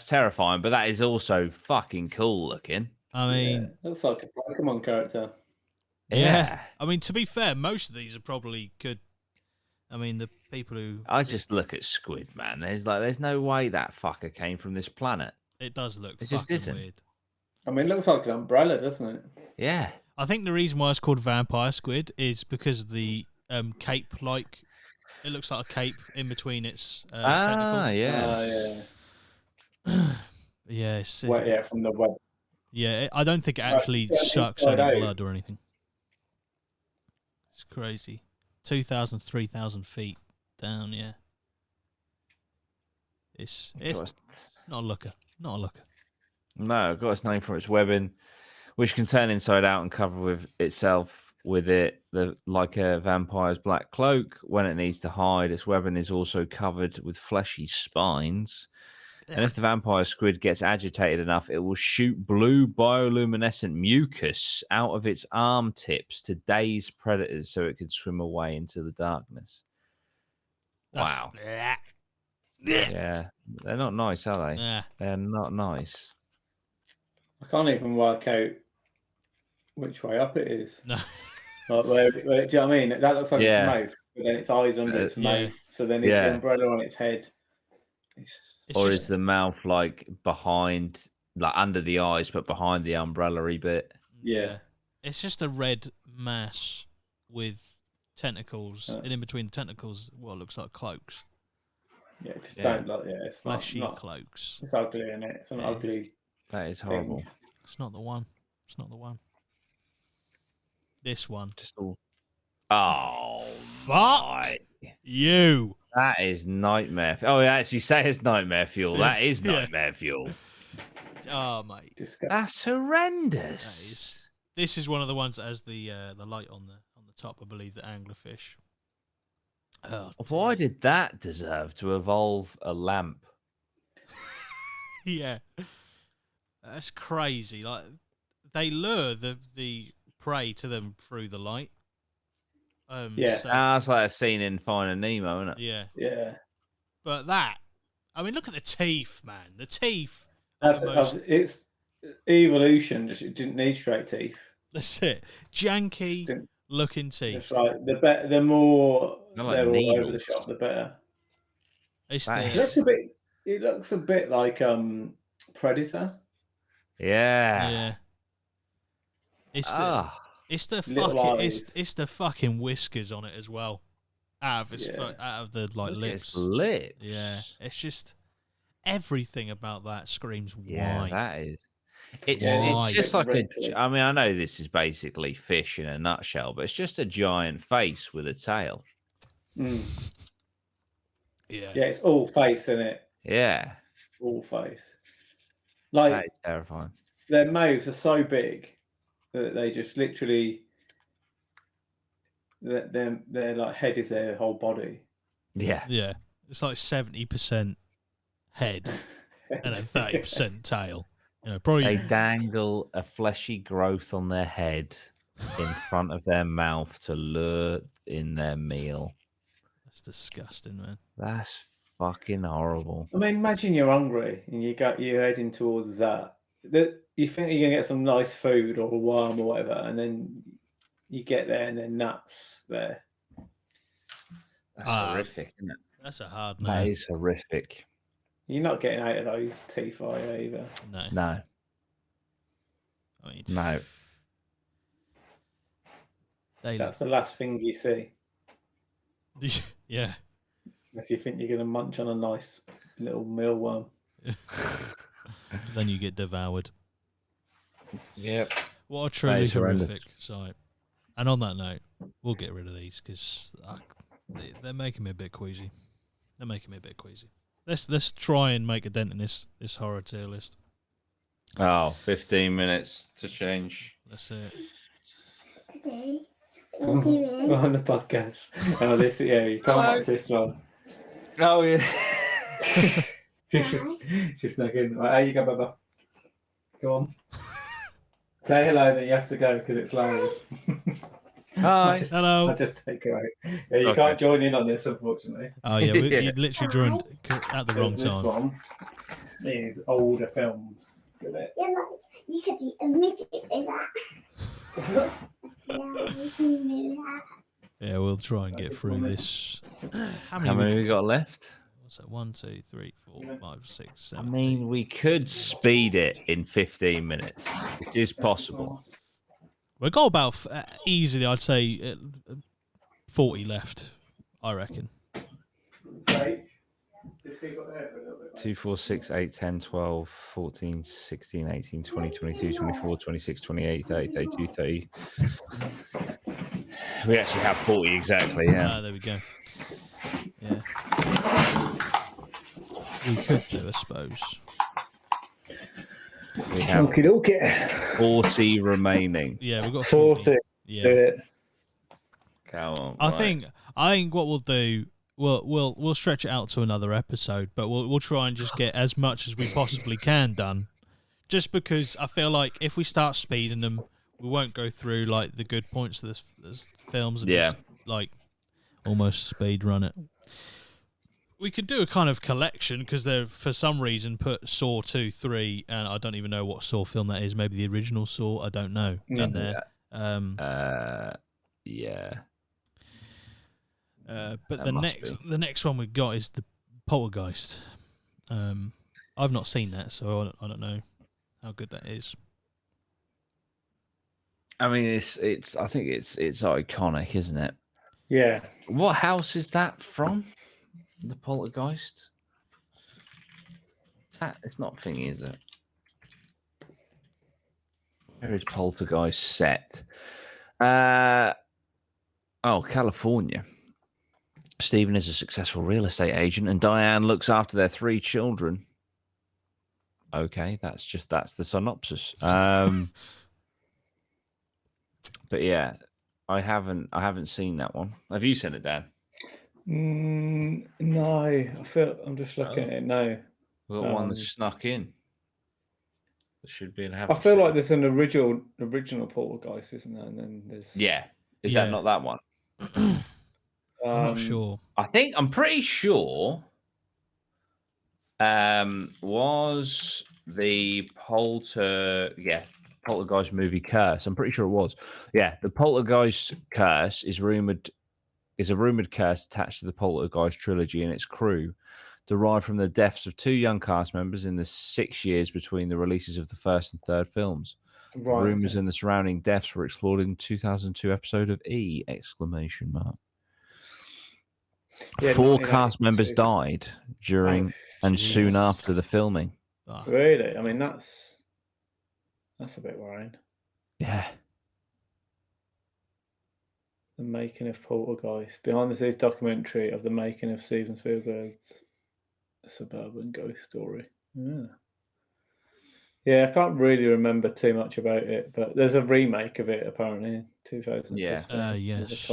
D: terrifying, but that is also fucking cool looking.
A: I mean,
C: looks like a Pokemon character.
A: yeah. I mean, to be fair, most of these are probably good. I mean, people who
D: I just look at squid, man. There's no way that fucker came from this planet.
A: it does look
D: It just
A: fucking
D: isn't.
A: weird.
C: I mean, it looks like an umbrella, doesn't it?
D: Yeah.
A: I think the reason why it's called vampire squid is because of the cape-like. It looks like a cape in between its tentacles.
D: Yeah.
A: Yeah,
C: Well, yeah, from the web.
A: yeah. I don't think it
C: Right,
A: actually
C: yeah,
A: sucks
C: inside
A: any
C: out.
A: blood or anything. It's crazy. 2,000, 3,000 feet down. Yeah. It's not a looker. Not a looker.
D: No, it got its name from its webbing, which can turn inside out and cover with itself with it, like a vampire's black cloak. When it needs to hide, its webbing is also covered with fleshy spines. And if the vampire squid gets agitated enough, it will shoot blue bioluminescent mucus out of its arm tips to daze predators so it can swim away into the darkness. Wow. Yeah. They're not nice, are they?
A: Yeah.
D: They're not nice.
C: I can't even work out which way up it is.
A: No.
C: Like, where, do you know what I mean? That looks like
D: Yeah.
C: its mouth, but then its eyes under its
A: yeah.
C: mouth. So then it's the umbrella on its head.
D: Or is the mouth like behind, like under the eyes, but behind the umbrella-y bit?
C: Yeah.
A: It's just a red mass with tentacles, and in between the tentacles, what looks like cloaks.
C: Yeah, just don't look. Yeah, it's
A: Fleshy
C: not
A: cloaks.
C: It's ugly, isn't it? It's an ugly.
D: That is horrible.
C: thing.
A: It's not the one. It's not the one. This one.
D: Just all. Oh,
A: Fuck you.
D: That is nightmare. Oh, it actually says nightmare fuel. That is
A: Yeah.
D: nightmare fuel.
A: Oh, mate.
C: Disgusting.
D: That's horrendous.
A: This is one of the ones that has the light on the top. I believe the anglerfish. Oh,
D: Why did that deserve to evolve a lamp?
A: yeah, that's crazy. Like they lure the prey to them through the light.
C: Yeah.
A: so-
D: That's like a scene in Finding Nemo, isn't it?
A: yeah.
C: Yeah.
A: But that, I mean, look at the teeth, man. The teeth.
C: That's
A: are the most,
C: it's evolution. Just it didn't need straight teeth.
A: that's it. Janky
C: Didn't-
A: looking teeth.
C: It's like the more
D: They're like
C: they're all over the
D: needles.
C: shop, the better.
A: It's
D: That
C: It
A: the,
C: looks a bit. It looks a bit like Predator.
D: Yeah.
A: yeah. It's the
D: Ah.
A: it's the
C: Little
A: fucking
C: eyes.
A: it's the fucking whiskers on it as well. Out of its
C: Yeah.
A: out of the like
D: Look at its
A: lips.
D: lips.
A: Yeah, it's just everything about that screams
D: Yeah,
A: why.
D: that is. It's
A: Why?
D: it's just like
C: Wrinkly.
D: I mean, I know this is basically fish in a nutshell, but it's just a giant face with a tail.
C: Mm.
A: Yeah.
C: Yeah, it's all face, isn't it?
D: Yeah,
C: All face.
D: that
C: Like
D: is terrifying.
C: their mouths are so big that they just literally their like head is their whole body.
D: Yeah,
A: Yeah. It's like 70% head and a 30% tail. You know, probably
D: they dangle a fleshy growth on their head in front of their mouth to lure in their meal.
A: that's disgusting, man.
D: That's fucking horrible.
C: I mean, imagine you're hungry and you're heading towards that. That you think you're gonna get some nice food or a worm or whatever, and then you get there and then nuts there.
D: That's
A: Ah.
D: horrific, isn't it?
A: That's a hard
D: That
A: no.
D: is horrific.
C: You're not getting out of those teeth, are you, either?
A: No.
D: No,
A: I mean,
D: no.
A: they
C: That's the last thing you see.
A: yeah.
C: Unless you think you're gonna munch on a nice little mealworm.
A: Then you get devoured.
D: Yep.
A: What a truly
D: is horrendous.
A: horrific sight. And on that note, we'll get rid of these because they're making me a bit queasy. They're making me a bit queasy. Let's try and make a dent in this horror tier list.
D: Oh, 15 minutes to change.
A: That's it.
E: Okay. What are you doing?
C: We're on the podcast. Oh, this you can't watch this one.
D: Oh, yeah.
C: Just looking. Right, there you go, Bubba. Go on. Say hello, then you have to go because it's loud.
D: Hi.
A: Hello.
C: I'll just take it out. Yeah, you
D: Okay.
C: can't join in on this, unfortunately.
A: Oh yeah,
D: Yeah.
A: you literally joined at the wrong
C: This
A: time.
C: one is older films. Look at it.
E: You're like, you could eat a midget with that. Yeah, you can do that.
A: Yeah, we'll try and get through this. How
D: How many we got left?
A: What's that? 1, 2, 3, 4, 5, 6,
D: I
A: 7.
D: mean, we could speed it in 15 minutes. This is possible.
A: We've got about easily, I'd say, 40 left, I reckon.
D: 2, 4, 6, 8, 10, 12, 14, 16, 18, 20, 22, 24, 26, 28, 30, 32, 30. We actually have 40 exactly, yeah.
A: There we go. Yeah. We could do, I suppose.
D: We have
C: Okay.
D: 40 remaining.
A: Yeah, we've got
C: 40.
A: Yeah.
C: Do it.
D: Come on.
A: I
D: right.
A: think what we'll do, we'll stretch it out to another episode, but we'll try and just get as much as we possibly can done. Just because I feel like if we start speeding them, we won't go through like the good points of this films and just like almost speed run it. We could do a kind of collection because they're for some reason put Saw 2, 3, and I don't even know what Saw film that is. Maybe the original Saw. I don't know. In there.
D: Yeah.
A: But
D: That
A: the next one we've got is the Poltergeist. I've not seen that, so I don't know how good that is.
D: I mean, it's. I think it's iconic, isn't it?
C: Yeah.
D: What house is that from? The Poltergeist. It's not thingy, is it? Where is Poltergeist set? Oh, California. Stephen is a successful real estate agent, and Diane looks after their 3 children. Okay, that's the synopsis. But yeah, I haven't seen that one. Have you seen it, Dan?
C: No, I'm just looking at it now.
D: We've got one that snuck in. There should be an.
C: I feel like there's an original Poltergeist, isn't there? And then there's
D: Is that not that one?
A: I'm not sure.
D: I'm pretty sure. Was the Poltergeist movie Curse? I'm pretty sure it was. Yeah, the Poltergeist Curse is a rumored curse attached to the Poltergeist trilogy and its crew, derived from the deaths of 2 young cast members in the 6 years between the releases of the first and third films. Right. The rumors and the surrounding deaths were explored in the 2002 episode of E! Yeah, 4 cast members died during and soon after the filming.
C: Really? I mean, that's a bit worrying.
D: Yeah.
C: The making of Poltergeist, behind the scenes documentary of the making of Steven Spielberg's suburban ghost story. Yeah, I can't really remember too much about it, but there's a remake of it apparently in 2015.
D: Yeah.
A: Yes.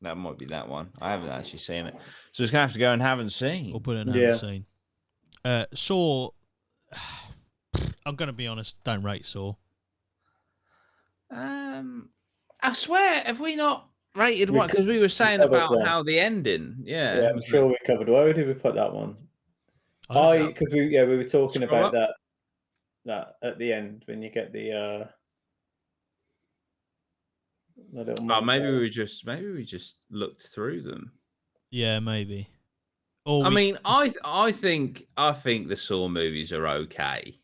D: That might be that one. I haven't actually seen it, so it's gonna have to go and haven't seen.
A: We'll put it in haven't seen. Saw. I'm gonna be honest. Don't rate Saw.
D: I swear, have we not rated one? Because we were saying about how the ending. Yeah,
C: I'm sure we covered. Where did we put that one? Because we were talking about that at the end when you get the
D: maybe we just looked through them.
A: Yeah, maybe.
D: I think the Saw movies are okay.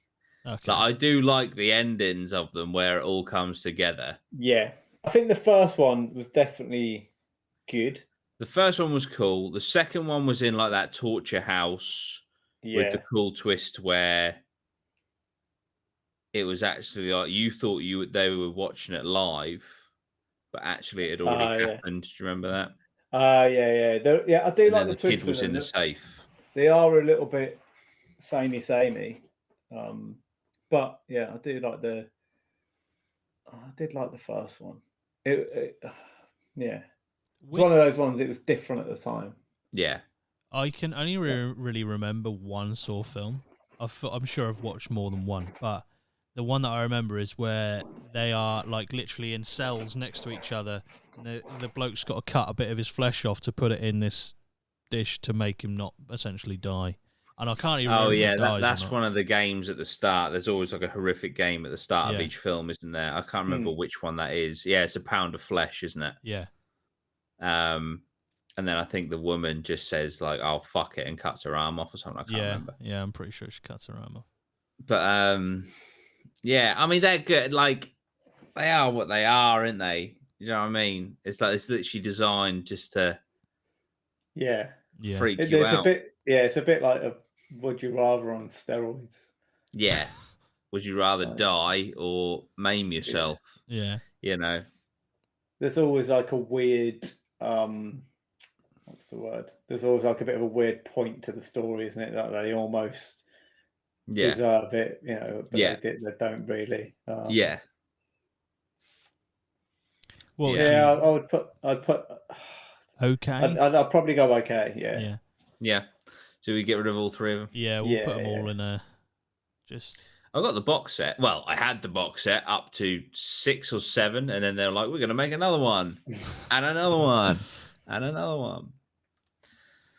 A: Okay.
D: Like, I do like the endings of them where it all comes together.
C: Yeah, I think the first one was definitely good.
D: The first one was cool. The second one was in like that torture house with the cool twist where it was actually like you thought they were watching it live, but actually it had already happened. Do you remember that?
C: Yeah. I do like the twist.
D: Kid was in the safe.
C: They are a little bit samey. But yeah, I did like the first one. It was one of those ones. It was different at the time.
D: Yeah,
A: I can only really remember one Saw film. I'm sure I've watched more than one, but the one that I remember is where they are like literally in cells next to each other. And the bloke's got to cut a bit of his flesh off to put it in this dish to make him not essentially die. And I can't even remember. Oh, yeah,
D: that's one of the games at the start. There's always like a horrific game at the start of each film, isn't there? I can't remember which one that is. Yeah, it's a pound of flesh, isn't it?
A: Yeah.
D: And then I think the woman just says like, "Oh fuck it," and cuts her arm off or something. I can't remember.
A: Yeah, I'm pretty sure she cuts her arm off.
D: But yeah, I mean they're good. Like they are what they are, aren't they? You know what I mean? It's like it's literally designed just to
C: Yeah.
D: freak you
C: There's a
D: out.
C: bit. Yeah, it's a bit like a Would You Rather on steroids.
D: Yeah. Would you rather
C: So-
D: die or maim yourself?
A: Yeah.
D: You know.
C: There's always like a weird. What's the word? There's always like a bit of a weird point to the story, isn't it? That they almost
D: Yeah.
C: deserve it, but
D: Yeah.
C: they don't really.
D: Yeah.
A: What would
C: Yeah,
A: you?
C: I'd put.
A: Okay.
C: I'd probably go okay. Yeah.
A: Yeah.
D: Yeah. So we get rid of all three of them.
A: Yeah, we'll put
C: Yeah,
A: them all
C: yeah.
A: in a. Just.
D: I got the box set. Well, I had the box set up to 6 or 7, and then they're like, "We're going to make another one, and another one, and another one."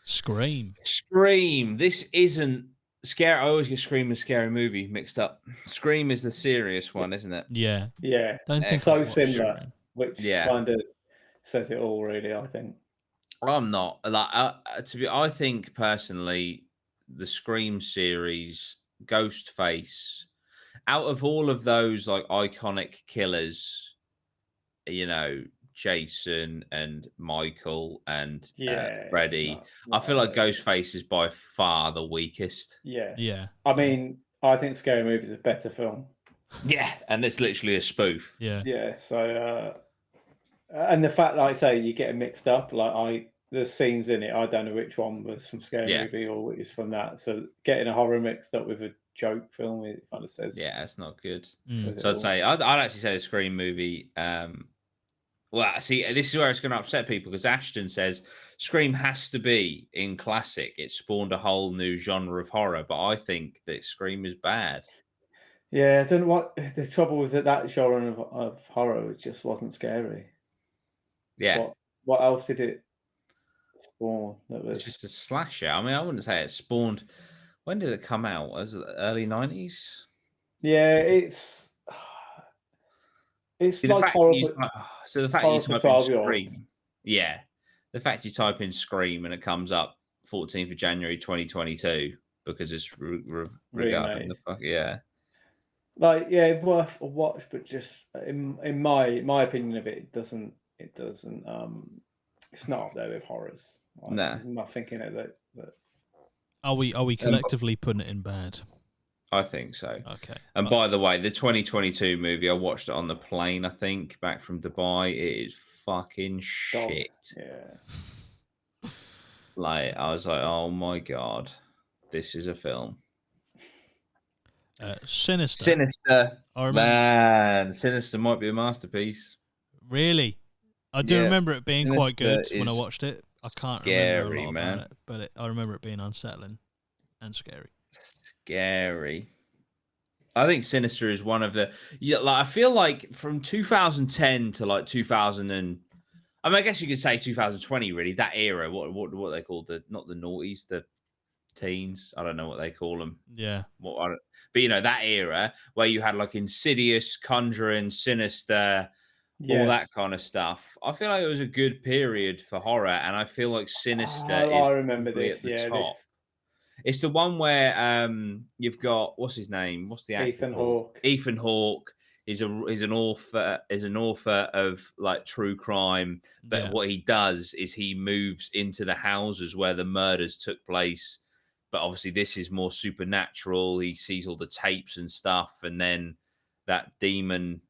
A: Scream.
D: Scream. This isn't scary. I always get Scream and Scary Movie mixed up. Scream is the serious one, isn't it?
A: Yeah.
C: Yeah.
A: Don't think
C: So
A: I've watched
C: similar,
A: Scream.
C: which
D: Yeah.
C: kind of says it all, really. I think.
D: I'm not like I think personally, the Scream series, Ghostface, out of all of those like iconic killers, Jason and Michael and
C: Yeah.
D: Freddy, I feel like Ghostface is by far the weakest.
C: Yeah.
A: Yeah.
C: I mean, I think Scary Movie is a better film.
D: Yeah, and it's literally a spoof.
A: Yeah.
C: Yeah. So, and the fact, like I say, you get it mixed up. Like there's scenes in it. I don't know which one was from Scary
D: Yeah.
C: Movie or which is from that. So getting a horror mixed up with a joke film, it kind of says.
D: Yeah, it's not good.
A: Mm.
D: So I'd actually say the Scream movie. Well, see, this is where it's going to upset people because Ashton says Scream has to be in classic. It spawned a whole new genre of horror, but I think that Scream is bad.
C: Yeah, I don't know what the trouble with that genre of horror. It just wasn't scary.
D: Yeah,
C: What else did it spawn? That was
D: it's just a slasher. I mean, I wouldn't say it spawned. When did it come out? Was it early 90s?
C: Yeah, it's
D: See,
C: like horror.
D: So the fact
C: horror
D: you
C: for
D: type in
C: 12-year-olds.
D: Scream, yeah, the fact you type in Scream and it comes up 14th of January 2022 because it's regarding
C: Remade.
D: the fuck yeah.
C: Like, yeah, worth a watch, but just in my opinion of it, it doesn't. It's not up there with horrors. Like,
D: Nah.
C: I'm not thinking of that.
A: Are we collectively putting it in bad?
D: I think so.
A: Okay.
D: And by the way, the 2022 movie, I watched it on the plane, I think, back from Dubai. It is fucking shit.
C: Yeah.
D: Like, I was like, oh my God, this is a film.
A: Sinister.
D: Sinister.
A: I remember.
D: Man, Sinister might be a masterpiece.
A: Really? I do
D: Yeah,
A: remember it being quite good
D: Sinister
A: when I
D: is
A: watched it. I can't remember a
D: scary,
A: lot
D: man.
A: about it, but I remember it being unsettling and scary.
D: Scary. I think Sinister is one of the I feel like from 2010 to like 2000 and I mean I guess you could say 2020 really, that era, what they call not the noughties, the teens, I don't know what they call them.
A: Yeah.
D: But that era where you had like Insidious, Conjuring, Sinister, all that kind of stuff. I feel like it was a good period for horror, and I feel like Sinister is
C: I remember
D: probably
C: this.
D: at the
C: Yeah,
D: top. It's the one where you've got what's his name? What's the actor
C: Ethan
D: called?
C: Hawke.
D: Ethan Hawke is an author of like true crime, but what he does is he moves into the houses where the murders took place. But obviously, this is more supernatural. He sees all the tapes and stuff, and then that demon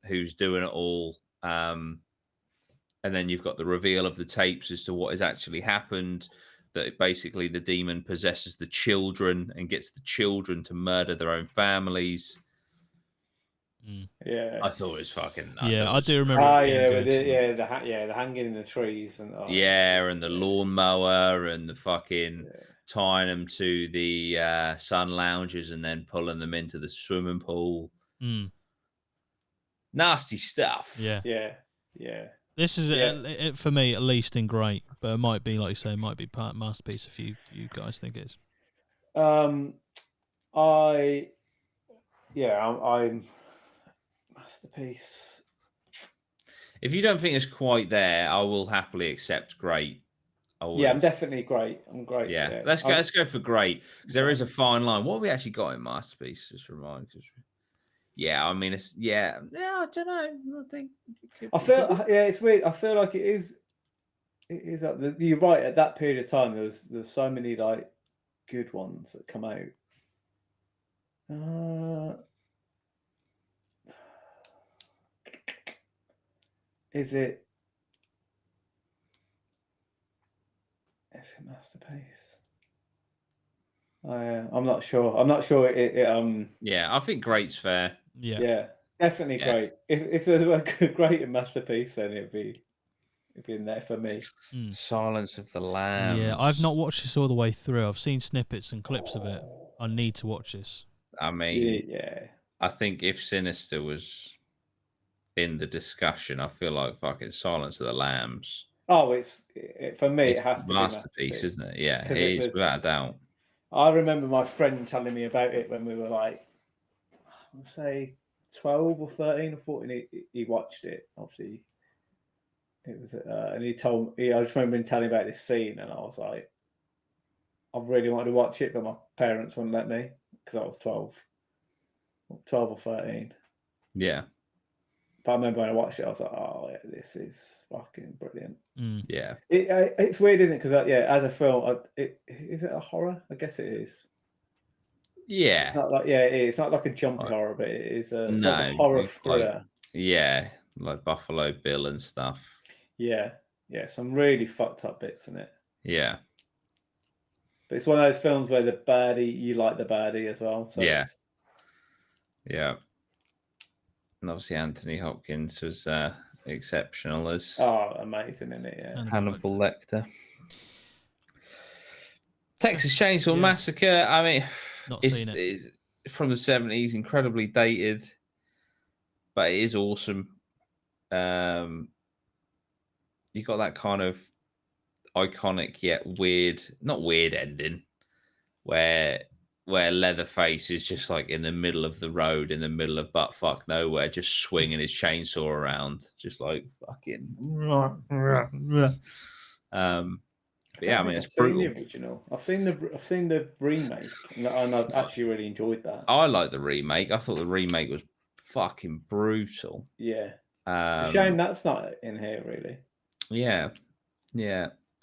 D: who's doing it all. And then you've got the reveal of the tapes as to what has actually happened. That basically the demon possesses the children and gets the children to murder their own families.
C: Yeah,
D: I thought it was fucking.
A: I do remember.
C: The hanging in the trees and
D: and the lawnmower and the fucking tying them to the sun lounges and then pulling them into the swimming pool. Nasty stuff.
A: Yeah. This is
C: Yeah.
A: for me at least in great, but it might be like you say, it might be part masterpiece if you guys think it is.
C: I'm masterpiece.
B: If you don't think it's quite there, I will happily accept great. I would.
C: Yeah, I'm definitely great. I'm great.
B: Yeah, let's go. Let's go for great because there is a fine line. What have we actually got in masterpiece? Just remind. Yeah, I mean, it's yeah. I don't know. I think.
C: It's weird. I feel like it is. It is up. You're right. At that period of time, there's so many like good ones that come out. Is it? Is it masterpiece? I'm not sure. I'm not sure.
B: Yeah, I think great's fair.
C: Yeah, definitely great. If there's a great masterpiece, then it'd be in there for me.
B: Silence of the Lambs.
A: Yeah, I've not watched this all the way through. I've seen snippets and clips of it. I need to watch this.
B: I mean,
C: yeah.
B: I think if Sinister was in the discussion, I feel like fucking Silence of the Lambs.
C: Oh, for me.
B: It's
C: it has to
B: masterpiece,
C: be masterpiece,
B: isn't it? Yeah, it is without a doubt.
C: I remember my friend telling me about it when we were like, I'd say 12 or 13 or 14. He watched it. Obviously, it was, and he told me. I just remember him telling about this scene, and I was like, I really wanted to watch it, but my parents wouldn't let me because I was 12 or 13.
B: Yeah.
C: But I remember when I watched it, I was like, oh, yeah, this is fucking brilliant.
B: Yeah.
C: It's weird, isn't it? Because, as a film, is it a horror? I guess it is.
B: Yeah.
C: It's not like, it's not like a jump horror, but it is it's like a horror thriller.
B: Like Buffalo Bill and stuff.
C: Yeah. Some really fucked up bits in it.
B: Yeah.
C: But it's one of those films where you like the baddie as well. So
B: yeah. And obviously Anthony Hopkins was exceptional as
C: amazing, isn't it? Yeah.
B: Hannibal Lecter. Texas Chainsaw Massacre. I mean, it's from the 70s, incredibly dated, but it is awesome. You got that kind of iconic yet not weird ending where Leatherface is just like in the middle of the road, in the middle of buttfuck nowhere, just swinging his chainsaw around, just like fucking. But yeah, I mean, it's brutal.
C: I've seen the original. I've seen the remake, and I've actually really enjoyed that.
B: I like the remake. I thought the remake was fucking brutal.
C: Yeah. It's a shame that's not in here, really.
B: Yeah.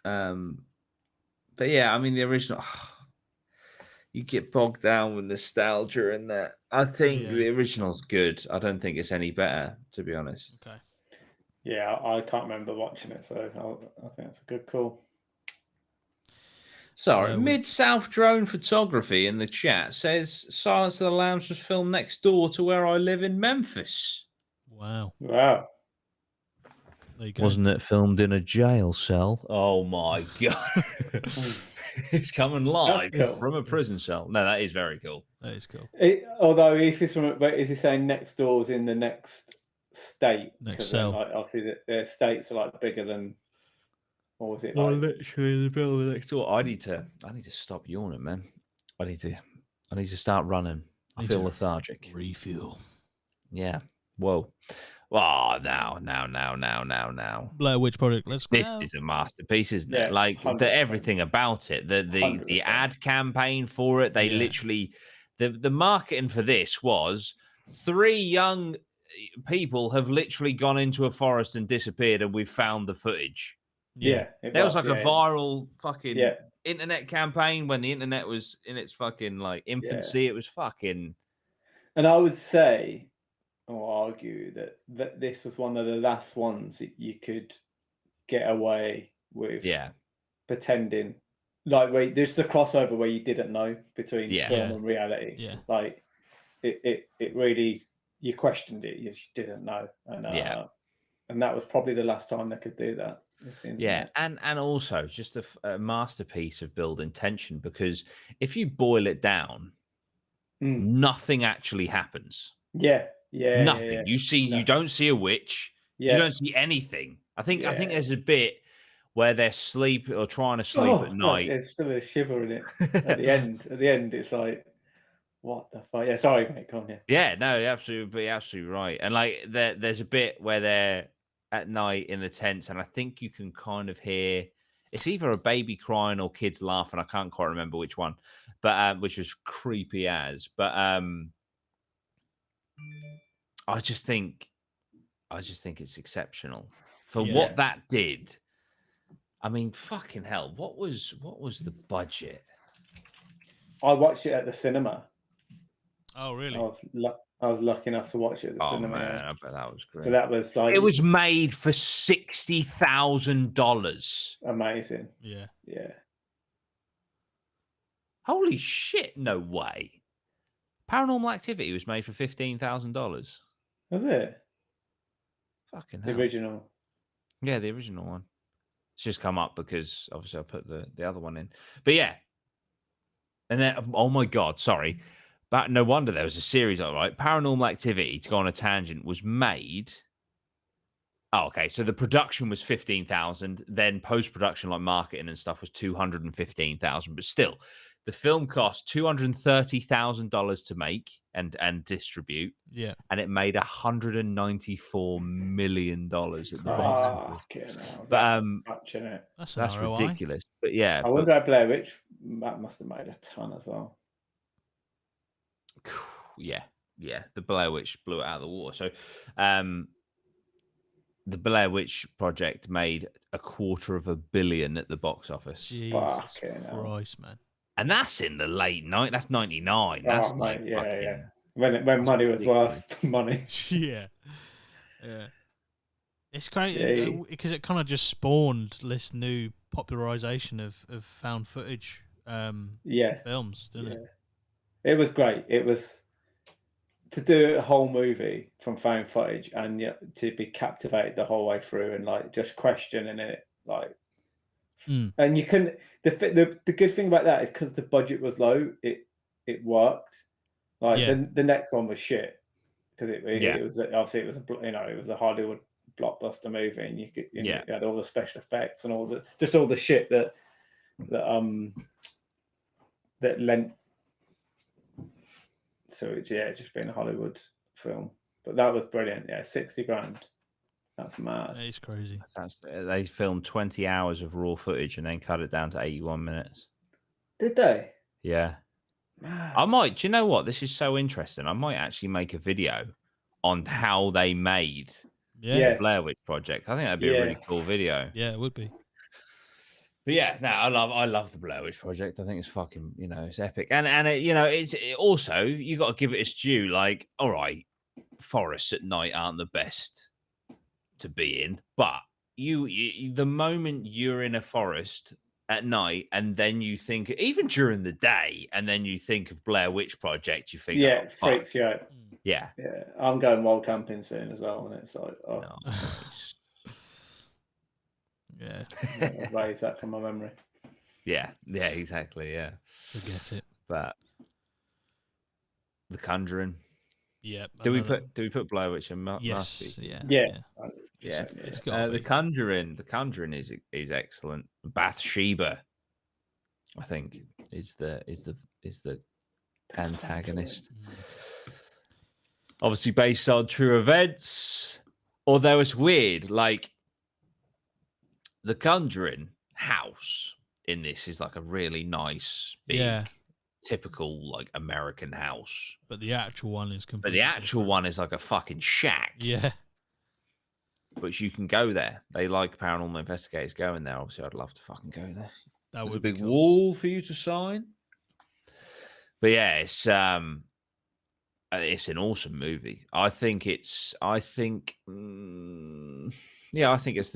B: But yeah, I mean, the original. You get bogged down with nostalgia in that. I think the original's good. I don't think it's any better, to be honest.
A: Okay.
C: Yeah, I can't remember watching it, so I think that's a good call.
B: Sorry, Mid-South Drone Photography in the chat says Silence of the Lambs was filmed next door to where I live in Memphis.
A: Wow.
C: Wow.
A: There you go.
D: Wasn't it filmed in a jail cell? Oh my God. It's coming live from a prison cell. No, that is very cool.
A: That is cool.
C: Although if it's is he saying next door's in the next state?
A: Next cell.
C: Like, obviously the states are like bigger than. Or was it?
D: Literally the building next door. I need to stop yawning, man. I need to start running. I feel lethargic.
A: Refuel.
D: Yeah. Whoa. Oh, now.
A: Blair Witch Project. Let's go.
D: This is a masterpiece, isn't it?
C: Yeah,
D: Like
C: 100%.
D: everything about it. The
C: 100%.
D: ad campaign for it. They literally the marketing for this was 3 young people have literally gone into a forest and disappeared, and we've found the footage.
C: Yeah,
D: there was like a viral fucking internet campaign when the internet was in its fucking like infancy.
C: Yeah.
D: It was fucking.
C: And I would say, or argue that this was one of the last ones that you could get away with. Pretending like there's the crossover where you didn't know between film and reality.
A: Yeah.
C: Like it really, you questioned it, you just didn't know. And and that was probably the last time they could do that.
D: Yeah, and also just a masterpiece of building tension, because if you boil it down, nothing actually happens.
C: Nothing.
D: Yeah. You don't see a witch. You don't see anything. I think there's a bit where they're sleeping or trying to sleep at night.
C: There's still a shiver in it at the end. At the end, it's like, what the fuck? Yeah, sorry, mate. Come on,
D: Yeah, no, you're absolutely right. And like there's a bit where they're at night in the tents, and I think you can kind of hear it's either a baby crying or kids laughing. I can't quite remember which one, but which was creepy as. But I just think it's exceptional for what that did. I mean, fucking hell! What was the budget?
C: I watched it at the cinema.
A: Oh, really?
C: I was lucky enough to watch it at the cinema.
D: Man, I bet that was great.
C: So that was like
D: it was made for $60,000.
C: Amazing.
A: Yeah.
C: Yeah.
D: Holy shit! No way. Paranormal Activity was made for $15,000.
C: Was it?
D: Fucking hell.
C: The original.
D: Yeah, the original one. It's just come up because obviously I put the other one in. But yeah. And then, oh my God, sorry. But no wonder there was a series, all right. Paranormal Activity, to go on a tangent, was made. Oh, okay. So the production was 15,000. Then post-production, like marketing and stuff, was 215,000. But still, the film cost $230,000 to make and distribute.
A: Yeah.
D: And it made $194 million at the box office. But that's ridiculous. But yeah.
C: I wonder how Blair Witch, that must have made a ton as well.
D: Yeah. The Blair Witch blew it out of the water. So the Blair Witch Project made $250 million at the box office.
A: Jesus Christ, man.
D: And that's in the late night. That's 99. That's
C: when money was worth money.
A: Yeah. It's great because it kind of just spawned this new popularization of found footage films, didn't it?
C: It was great. It was to do a whole movie from found footage and to be captivated the whole way through and like just questioning it, like. And you can the good thing about that is because the budget was low, it worked. Like the next one was shit because it was obviously it was a Hollywood blockbuster movie and you had all the special effects and all the shit that lent. So it's just been a Hollywood film, but that was brilliant. Yeah, $60,000. That's mad.
A: It's crazy.
D: They filmed 20 hours of raw footage and then cut it down to 81 minutes.
C: Did they?
D: Yeah.
C: Mad.
D: I might. Do you know what? This is so interesting. I might actually make a video on how they made the Blair Witch Project. I think that'd be a really cool video.
A: Yeah, it would be.
D: But yeah, no, I love the Blair Witch Project. I think it's fucking, it's epic. And it's also, you got to give it its due. Like, all right, forests at night aren't the best to be in, but you the moment you're in a forest at night and then you think, even during the day, and then you think of Blair Witch Project, you think,
C: it freaks you out.
D: Yeah.
C: I'm going wild camping soon as well, and it's like, raise that from my memory.
D: Yeah, exactly. Yeah,
A: forget it.
D: But The Conjuring.
A: Yeah.
D: Do we put Blair Witch and
A: Yes.
D: Yeah. The Conjuring is excellent. Bathsheba, I think, is the antagonist. Obviously based on true events. Although it's weird, like the Conjuring house in this is like a really nice, big, typical like American house.
A: But the actual one is completely
D: different. One is like a fucking shack.
A: Yeah.
D: But you can go there. They like paranormal investigators going there. Obviously, I'd love to fucking go there. That was a big wall for you to sign. But yeah, it's an awesome movie. I think it's the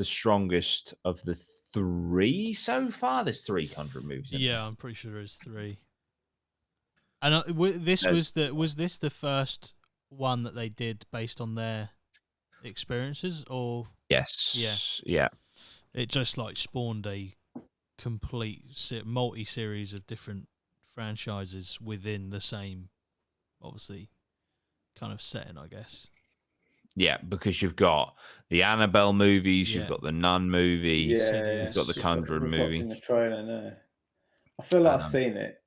D: strongest of the three so far. There's 3 Conjuring movies.
A: Yeah, I'm pretty sure there's 3. And was this the first one that they did based on their experiences, or
D: yes, yeah,
A: it just like spawned a complete multi-series of different franchises within the same, obviously, kind of setting, I guess.
D: Yeah, because you've got the Annabelle movies, you've got the Nun movies, you've got the Conjuring movie.
C: The trailer, no. I feel like I've seen it.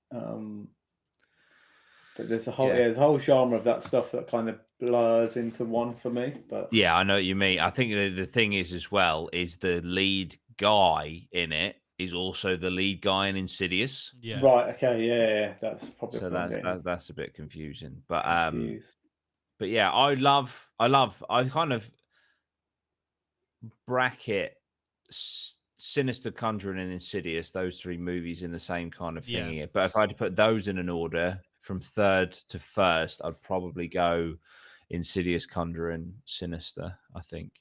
C: But there's a whole genre of that stuff that kind of blurs into one for me. But
D: yeah, I know what you mean. I think the thing is as well is the lead guy in it is also the lead guy in Insidious.
A: Yeah.
C: Right. Okay. Yeah. That's probably
D: So that's a bit confusing. But but yeah, I kind of bracket Sinister, Conjuring, and Insidious, those three movies in the same kind of thing here. But if I had to put those in an order from third to first, I'd probably go Insidious, Conjuring, Sinister, I think.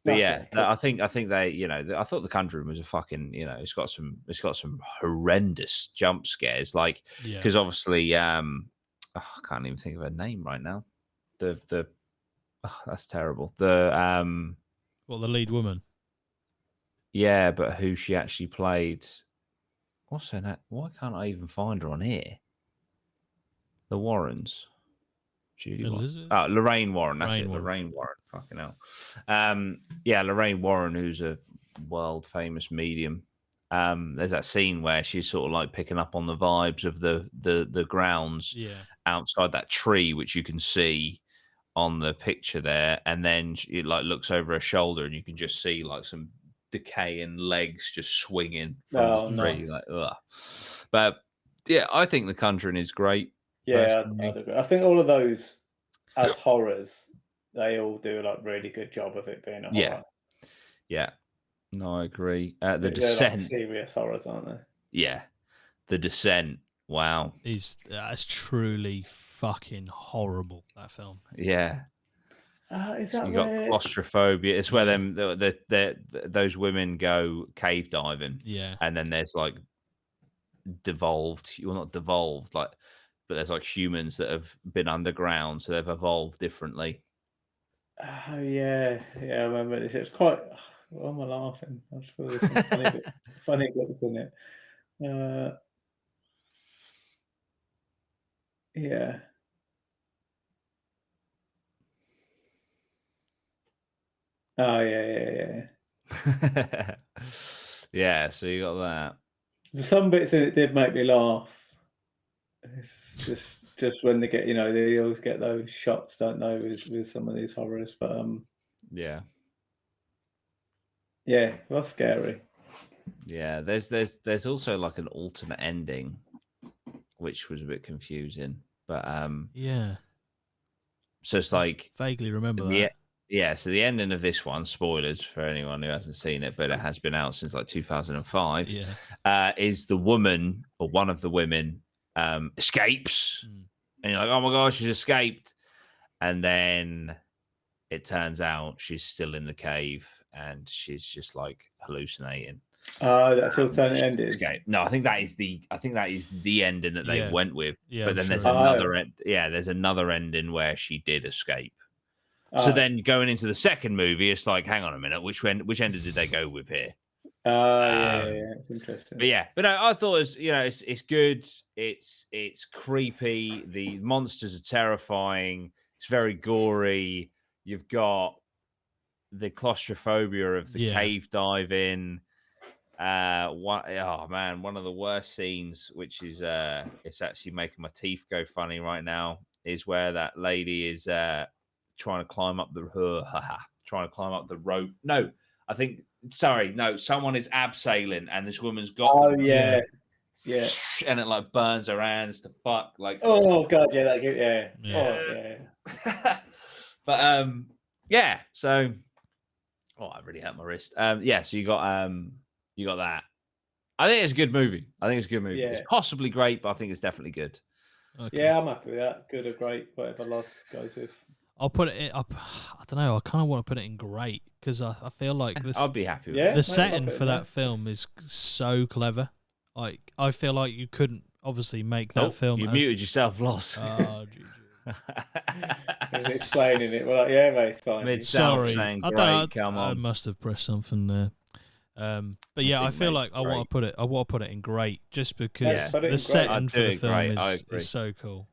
D: But yeah, cool. I think they, I thought The Conjuring was a fucking, it's got some horrendous jump scares, like because obviously, I can't even think of her name right now. That's terrible. The
A: lead woman.
D: Yeah, but who she actually played? What's her name? Why can't I even find her on here? The Warrens. Lorraine Warren. That's it. Lorraine Warren. Fucking hell. Lorraine Warren, who's a world famous medium. There's that scene where she's sort of like picking up on the vibes of the grounds outside that tree, which you can see on the picture there, and then it like looks over her shoulder, and you can just see like some decaying legs just swinging from the tree. Nice. Like, ugh. But yeah, I think The Conjuring is great.
C: Yeah, I'd agree. I think all of those as horrors, they all do like really good job of it being a horror.
D: Yeah. No, I agree. The Descent,
C: like serious horrors, aren't they?
D: Yeah, The Descent. Wow,
A: that's truly fucking horrible. That film.
D: Yeah.
C: Is that
D: you got claustrophobia? It's where those women go cave diving.
A: Yeah,
D: and then there's like devolved. Well, not devolved, like, but there's like humans that have been underground, so they've evolved differently.
C: Oh yeah, I remember this. It's quite. Why am I laughing? I just feel there's some funny bits in it. Yeah. Oh yeah.
D: Yeah, so you got that.
C: Some bits in it did make me laugh. It's just when they get, they always get those shots, don't they, with some of these horrors. But
D: yeah,
C: that's scary.
D: Yeah, there's also like an alternate ending, which was a bit confusing. But
A: yeah.
D: So it's like
A: vaguely remember that.
D: Yeah, so the ending of this one, spoilers for anyone who hasn't seen it, but it has been out since like 2005.
A: Yeah,
D: is the woman or one of the women escapes, and you're like, oh my gosh, she's escaped, and then it turns out she's still in the cave and she's just like hallucinating.
C: That's alternate ending.
D: Escape. No, I think that is the ending that they went with.
A: Yeah,
D: but then there's another there's another ending where she did escape. So then going into the second movie, it's like, hang on a minute, which ending did they go with here?
C: Yeah, it's interesting.
D: But no, I thought it's good. It's creepy. The monsters are terrifying. It's very gory. You've got the claustrophobia of the cave diving. One of the worst scenes, which is it's actually making my teeth go funny right now, is where that lady is trying to climb up the rope. No, someone is abseiling and this woman's got
C: yeah,
D: and it like burns her hands to fuck, like,
C: oh god, yeah.
D: But so I really hurt my wrist. So you got that. I think it's a good movie. It's possibly great, but I think it's definitely good.
C: Okay. Yeah, I'm happy with that. Good or great, whatever Lost goes with.
A: I'll put it up. I don't know. I kind of want to put it in great because I feel like this.
D: I'd be happy with
A: the setting for that film is so clever. Like, I feel like you couldn't obviously make that film.
D: You muted yourself, Lost.
A: Oh,
C: He's explaining it. We're like, yeah, mate, it's fine.
A: Sorry,
D: saying,
A: I don't know. I must have pressed something there. But yeah, I feel like I want to put it in great just because the setting for the film is so cool.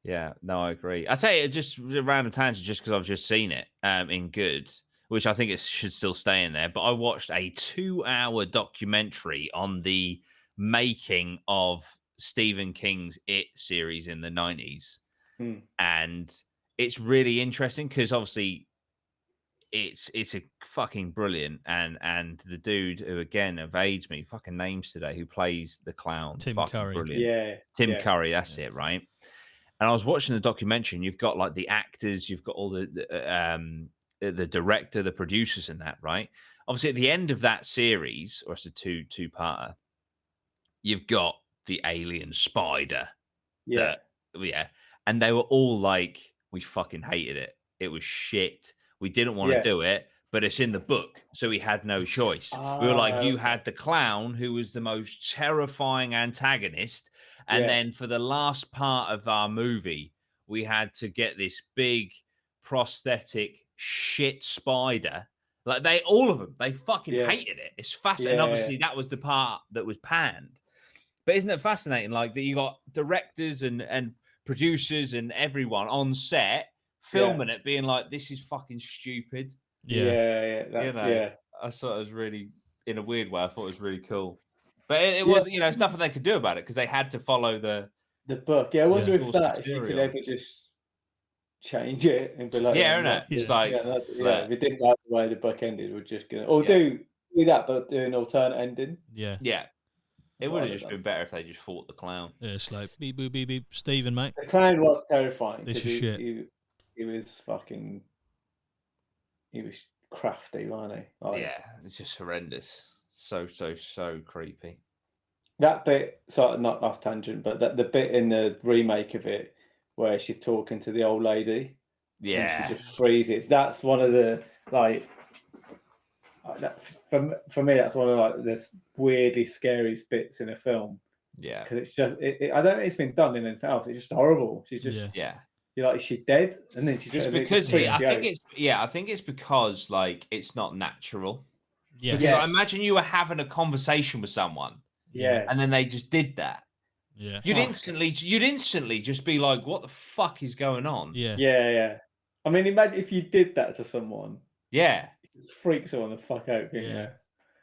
D: Yeah, no, I agree. I tell you, just a random tangent, just because I've just seen it in good, which I think it should still stay in there. But I watched a 2-hour documentary on the making of Stephen King's It series in the 90s.
C: Hmm.
D: And it's really interesting because obviously it's a fucking brilliant, and the dude who again evades me fucking names today, who plays the clown,
A: Tim
D: fucking
A: Curry.
D: brilliant. Tim Curry, that's it, right? And I was watching the documentary, and you've got like the actors, you've got all the director, the producers, and that, right? Obviously, at the end of that series, or it's a two-parter, you've got the alien spider.
C: Yeah.
D: And they were all like, we fucking hated it. It was shit. We didn't want to do it, but it's in the book, so we had no choice. We were like, you had the clown, who was the most terrifying antagonist, and then for the last part of our movie, we had to get this big prosthetic shit spider. Like all of them, they fucking hated it. It's fascinating. Obviously, that was the part that was panned. But isn't it fascinating? Like that, you got directors and producers and everyone on set filming it, being like, "This is fucking stupid."
C: That's,
D: I thought it was really, in a weird way, I thought it was really cool. But it was, it's nothing they could do about it because they had to follow the
C: book. Yeah, I wonder if you could ever just change it and be like,
D: it's like,
C: if we didn't like the way the book ended, we're just gonna do that, but do an alternate ending.
D: Yeah. It would have just been better if they just fought the clown.
A: Yeah, it's like beep boop beep beep. Stephen, mate.
C: The clown was terrifying.
A: This is shit.
C: He was fucking. He was crafty, wasn't he? Like,
D: it's just horrendous. So creepy.
C: That bit, sort of not off tangent, but the bit in the remake of it where she's talking to the old lady, and she just freezes. That's one of the for me, that's one of the weirdly scariest bits in a film.
D: Yeah,
C: because it's just I don't think it's been done in anything else. It's just horrible. She's just you're like, is she dead? And then she just
D: because I think it's because like it's not natural.
A: Yeah,
D: because I imagine you were having a conversation with someone.
C: Yeah,
D: and then they just did that.
A: Yeah,
D: you'd instantly just be like, what the fuck is going on?
C: Yeah. I mean, imagine if you did that to someone.
D: Yeah.
C: It freaks someone the fuck out.
A: Yeah.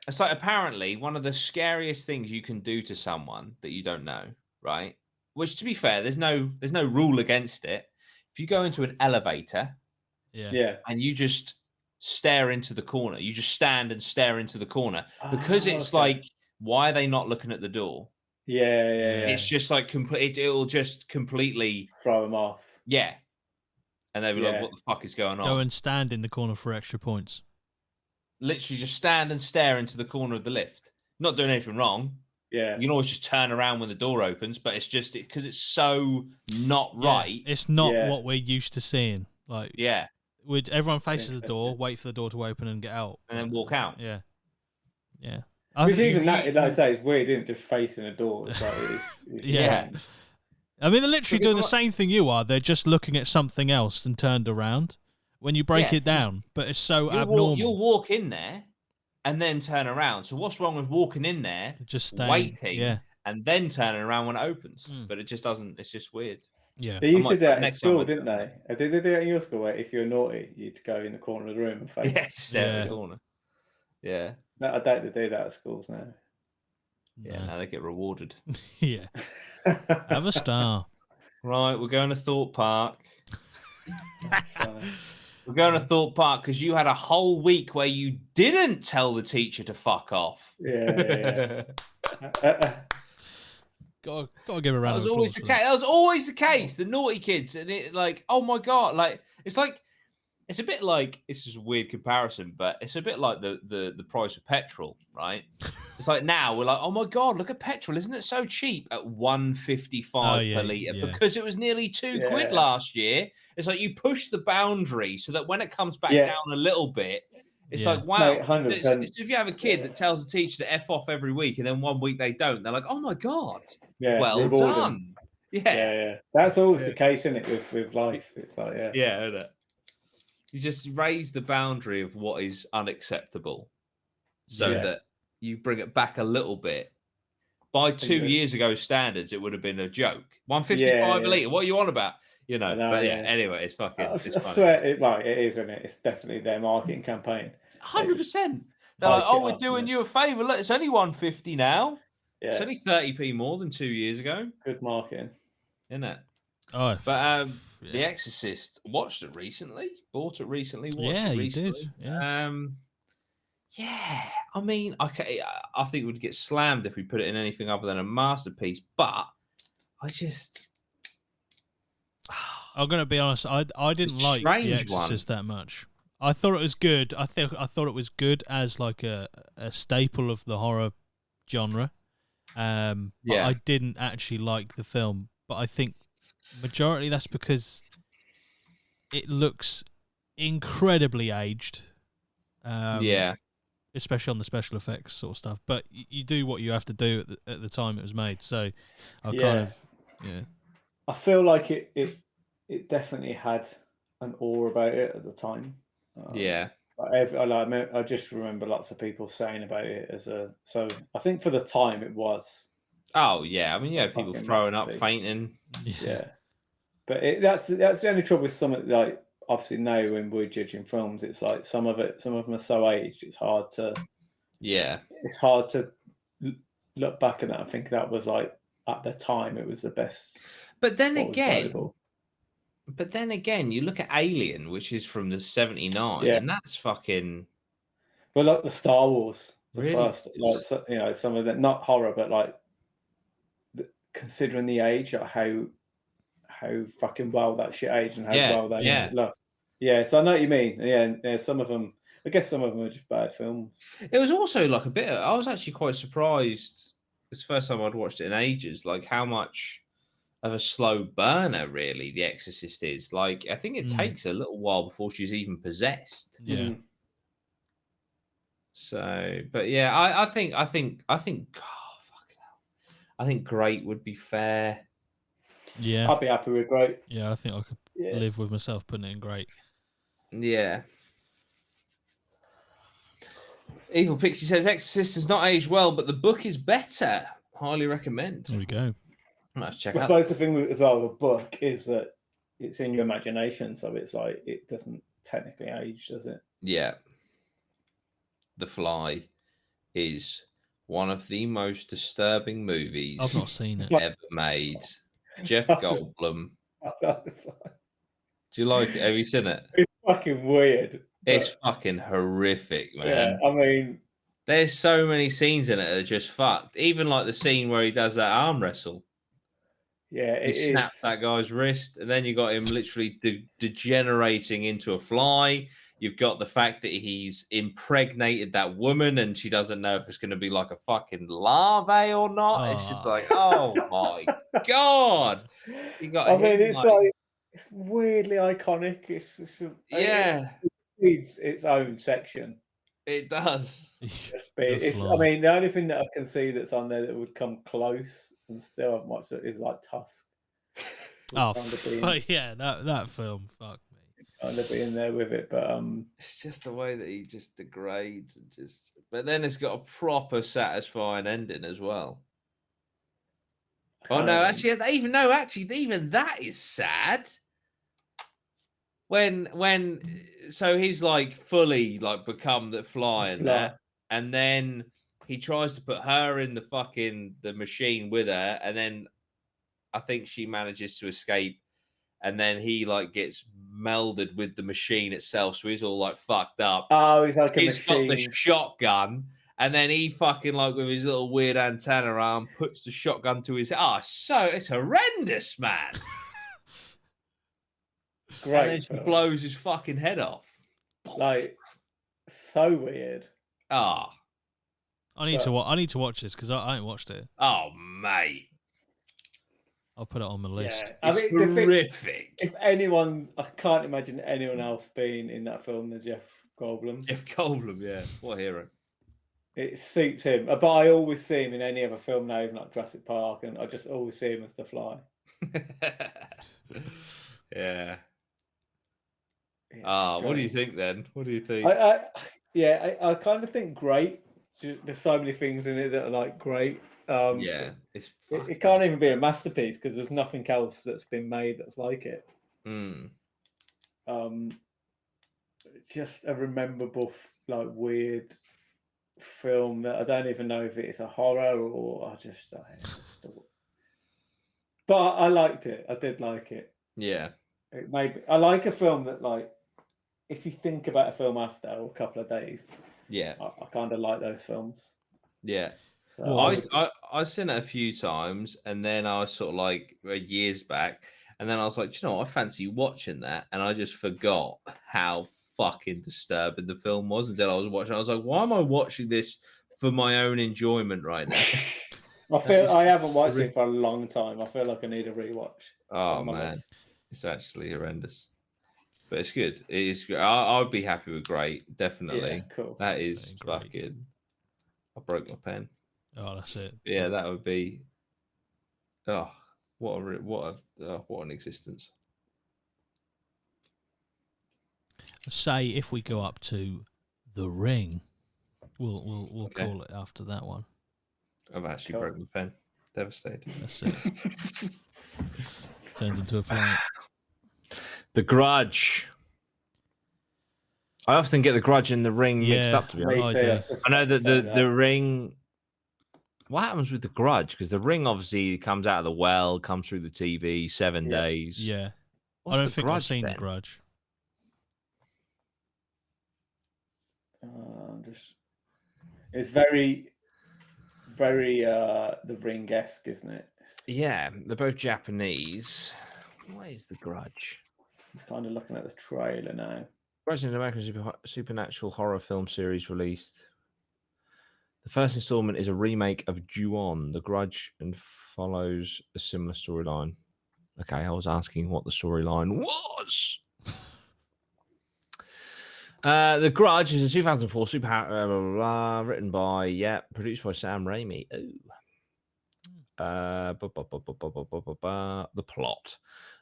D: It's like, apparently one of the scariest things you can do to someone that you don't know, right? Which, to be fair, there's no rule against it. If you go into an elevator, and you just stare into the corner, you just stand and stare into the corner, because it's like, why are they not looking at the door?
C: Yeah.
D: It's just like it'll just completely
C: throw them off.
D: Yeah. And they'll be like, what the fuck is going on?
A: Go and stand in the corner for extra points.
D: Literally just stand and stare into the corner of the lift. Not doing anything wrong.
C: Yeah.
D: You can always just turn around when the door opens, but it's just because it's so not right.
A: It's not what we're used to seeing. Like, everyone faces the door, wait for the door to open and get out.
D: And then walk out.
A: Yeah.
C: Because even that, like I say, it's weird, isn't it? Just facing a door. It's like,
A: it's I mean, they're literally doing the same thing you are. They're just looking at something else and turned around when you break it down. But it's so abnormal.
D: You'll walk in there and then turn around. So what's wrong with walking in there,
A: just staying,
D: waiting, and then turning around when it opens? But it just doesn't. It's just weird.
C: Yeah, they used to do that in school, didn't they? Did they do it in your school? Where if you're naughty, you'd go in the corner of the room and face.
D: Stare in the corner. Yeah.
C: No, I doubt they do that at schools now.
D: Yeah, now they get rewarded.
A: Yeah. Have a star.
D: Right, we're going to Thorpe Park. We're going to Thorpe Park because you had a whole week where you didn't tell the teacher to fuck off.
C: Yeah.
A: Gotta give a round of applause.
D: That was always the case. The naughty kids, and it like, oh my god, like it's a bit like, this is a weird comparison, but it's a bit like the price of petrol, right? It's like now we're like, oh my god, look at petrol, isn't it so cheap at $1.55 per litre? Because it was nearly £2 last year. It's like you push the boundary so that when it comes back down a little bit, it's like, wow.
C: Mate,
D: so if you have a kid that tells the teacher to F off every week and then 1 week they don't, they're like, oh my god, well done. Yeah.
C: That's always the case, isn't it, with life? It's like,
D: isn't it? You just raise the boundary of what is unacceptable so that you bring it back a little bit. By 2 years ago standards, it would have been a joke. 155 a litre. What are you on about? You know, anyway, it's fucking.
C: I swear, it is, isn't it? It's definitely their marketing campaign.
D: 100%. They're like, oh, we're doing you a favour. Look, it's only 150 now.
B: It's only 30p more than 2 years ago.
C: Good marketing,
B: isn't it?
A: Oh,
B: but The Exorcist, watched it recently, bought it recently, watched it recently.
A: You did. Yeah.
B: Yeah, I mean, I think it would get slammed if we put it in anything other than a masterpiece. But I just,
A: I'm gonna be honest. I didn't like The Exorcist that much. I thought it was good. I thought it was good as like a staple of the horror genre. But I didn't actually like the film. But I think majority that's because it looks incredibly aged. Especially on the special effects sort of stuff. But you do what you have to do at the time it was made. So I
C: I feel like it definitely had an awe about it at the time. I just remember lots of people saying about it so I think for the time it was.
B: Oh yeah, I mean people throwing up, fainting.
C: Yeah, but that's the only trouble with some of, like, obviously now when we're judging films, it's like some of them are so aged. It's hard to look back at that and think that was like at the time it was the best.
B: But then again, you look at Alien, which is from the 79, and that's fucking.
C: Well, like the Star Wars, the
B: really?
C: First, like, some of them, not horror, but like considering the age, like how fucking well that shit aged and how well they look. Yeah, so I know what you mean. Yeah, some of them. I guess some of them are just bad films.
B: It was also like I was actually quite surprised. It's the first time I'd watched it in ages. Like how much of a slow burner really The Exorcist is. Like I think it takes a little while before she's even possessed.
A: Yeah.
B: So, but yeah, I think oh, fucking hell. I think Great would be fair.
A: Yeah,
C: I'd be happy with Great.
A: Yeah, I think I could live with myself putting it in Great.
B: Yeah. Evil Pixie says Exorcist has not aged well, but the book is better. Highly recommend.
A: There we go.
B: Let's check
C: I suppose the thing as well with the book is that it's in your imagination, so it's like it doesn't technically age, does it?
B: Yeah. The Fly is one of the most disturbing movies
A: I've not seen it
B: ever made. Jeff Goldblum. Do you like it? Have you seen it?
C: It's fucking weird.
B: It's fucking horrific, man.
C: Yeah, I mean,
B: there's so many scenes in it that are just fucked. Even like the scene where he does that arm wrestle.
C: Yeah,
B: he snapped that guy's wrist, and then you got him literally degenerating into a fly. You've got the fact that he's impregnated that woman, and she doesn't know if it's going to be like a fucking larvae or not. It's just like, oh my god! You got.
C: I mean, it's like weirdly iconic. It's
B: it
C: needs its own section.
B: It does.
C: I mean, the only thing that I can see that's on there that would come close and still have much is like Tusk.
A: Yeah, that film. Fuck me.
C: Kind of being there with it, but
B: it's just the way that he just degrades and just. But then it's got a proper satisfying ending as well. Oh no! Actually, even that is sad. When so he's like fully like become the fly and that, and then he tries to put her in the machine with her, and then I think she manages to escape, and then he like gets melded with the machine itself, so he's all like fucked up.
C: Oh, he's like
B: he's got the shotgun, and then he fucking like with his little weird antenna arm puts the shotgun to his it's horrendous, man.
C: Great.
B: And then she blows his fucking head off.
C: Like, so weird.
B: I
A: need to watch this because I ain't watched it.
B: Oh, mate.
A: I'll put it on my list.
B: Yeah, it's horrific.
C: If anyone, I can't imagine anyone else being in that film than Jeff Goldblum.
B: Jeff Goldblum, yeah. What a hero.
C: It suits him. But I always see him in any other film now, even like Jurassic Park, and I just always see him as the Fly.
B: Yeah. What do you think then? What do you think?
C: I kind of think great. There's so many things in it that are like great. It can't even be a masterpiece because there's nothing else that's been made that's like it. Just a rememberable, like weird film that I don't even know if it's a horror or I just but I liked it. I did like it.
B: Yeah.
C: I like a film that, like, if you think about a film after a couple of days,
B: Yeah.
C: I kind of like those films.
B: Yeah.
C: So
B: well, I've seen it a few times, and then I was sort of like years back, and then I was like, you know what, I fancy watching that, and I just forgot how fucking disturbing the film was until I was watching. I was like, why am I watching this for my own enjoyment right now?
C: I haven't watched it for a long time. I feel like I need a rewatch.
B: Oh man, it's actually horrendous, but it's good. It is good. I'd be happy with great, definitely.
C: Yeah, cool.
B: That is fucking. I broke my pen.
A: Oh, that's it.
B: Yeah, that would be. Oh, what an existence.
A: Say if we go up to The Ring, we'll call it after that one.
B: I've actually broken my pen. Devastated.
A: That's it. Turns into a fight.
D: The Grudge. I often get The Grudge and The Ring mixed up, to be honest. I know that the Ring. What happens with The Grudge? Because The Ring obviously comes out of the well, comes through the TV, 7 days.
A: Yeah.
D: What's
A: I don't think I've
D: Grudge
A: seen
D: then?
A: The Grudge.
C: It's very, very The Ring-esque, isn't it?
D: Yeah, they're both Japanese. What is The Grudge?
C: I'm kind of looking at the trailer now.
D: Grudge is an American supernatural horror film series released. The first installment is a remake of Ju-On, The Grudge, and follows a similar storyline. Okay, I was asking what the storyline was. The Grudge is a 2004 super written by, produced by Sam Raimi. The plot.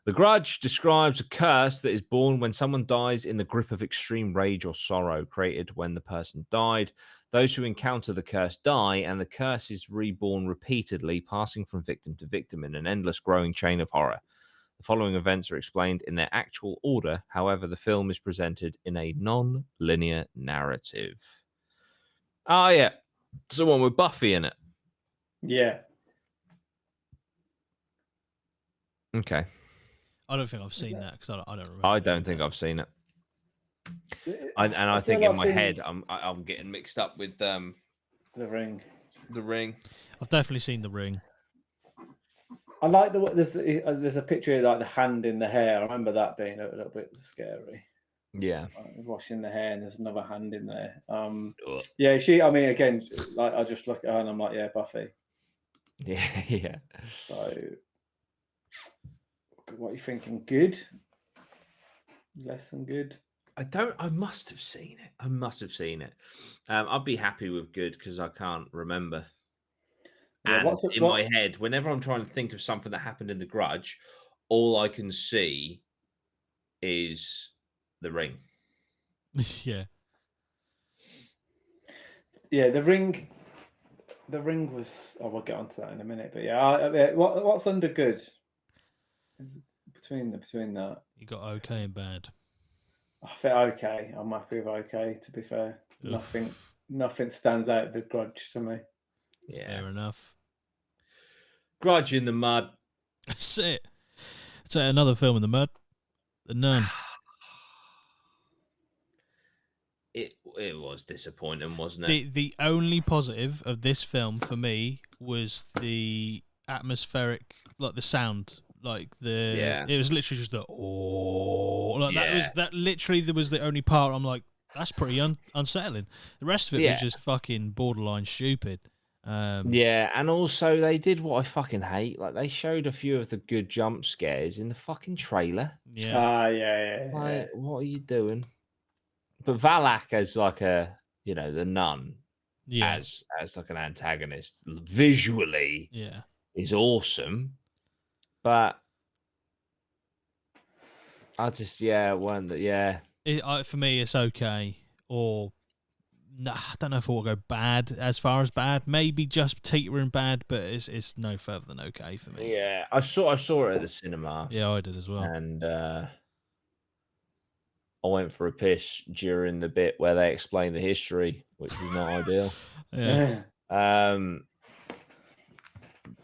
D: The Grudge describes a curse that is born when someone dies in the grip of extreme rage or sorrow created when the person died. Those who encounter the curse die, and the curse is reborn repeatedly, passing from victim to victim in an endless growing chain of horror. The following events are explained in their actual order. However, the film is presented in a non-linear narrative. Oh, yeah. It's the one with Buffy in it.
C: Yeah.
D: Okay.
A: I don't think I've seen that because I don't remember.
D: I don't think I've seen it. I think in my head I'm getting mixed up with
C: The Ring.
B: The Ring.
A: I've definitely seen The Ring.
C: I like there's a picture of like the hand in the hair. I remember that being a little bit scary.
D: Yeah.
C: Washing the hair and there's another hand in there. Yeah, I mean, again, like I just look at her and I'm like, yeah, Buffy.
D: Yeah, yeah.
C: So, what are you thinking? Good? Less than good?
D: I must have seen it. I'd be happy with good because I can't remember.
C: Yeah,
D: and my head, whenever I'm trying to think of something that happened in The Grudge, all I can see is The Ring.
A: Yeah.
C: Yeah, The Ring was. Oh, we'll get onto that in a minute. But yeah, what's under good? Between that,
A: You got okay and bad.
C: I feel okay. I'm happy with okay. To be fair, nothing stands out The Grudge to me.
D: Yeah,
A: fair enough.
D: Grudge in the mud.
A: That's it. So another film in the mud. The Nun.
D: It was disappointing, wasn't it?
A: The only positive of this film for me was the atmospheric, like the sound, like it was literally just the that literally was the only part I'm like, that's pretty unsettling. The rest of it was just fucking borderline stupid.
D: And also they did what I fucking hate. Like they showed a few of the good jump scares in the fucking trailer.
A: Yeah.
C: Yeah.
D: What are you doing? But Valak as like the nun, as like an antagonist, visually, is awesome. But I just weren't that
A: for me it's okay, or nah, I don't know if we'll go bad as far as bad. Maybe just teetering bad, but it's no further than okay for me.
D: Yeah, I saw it at the cinema.
A: Yeah, I did as well.
D: And I went for a piss during the bit where they explain the history, which was not ideal.
A: Yeah.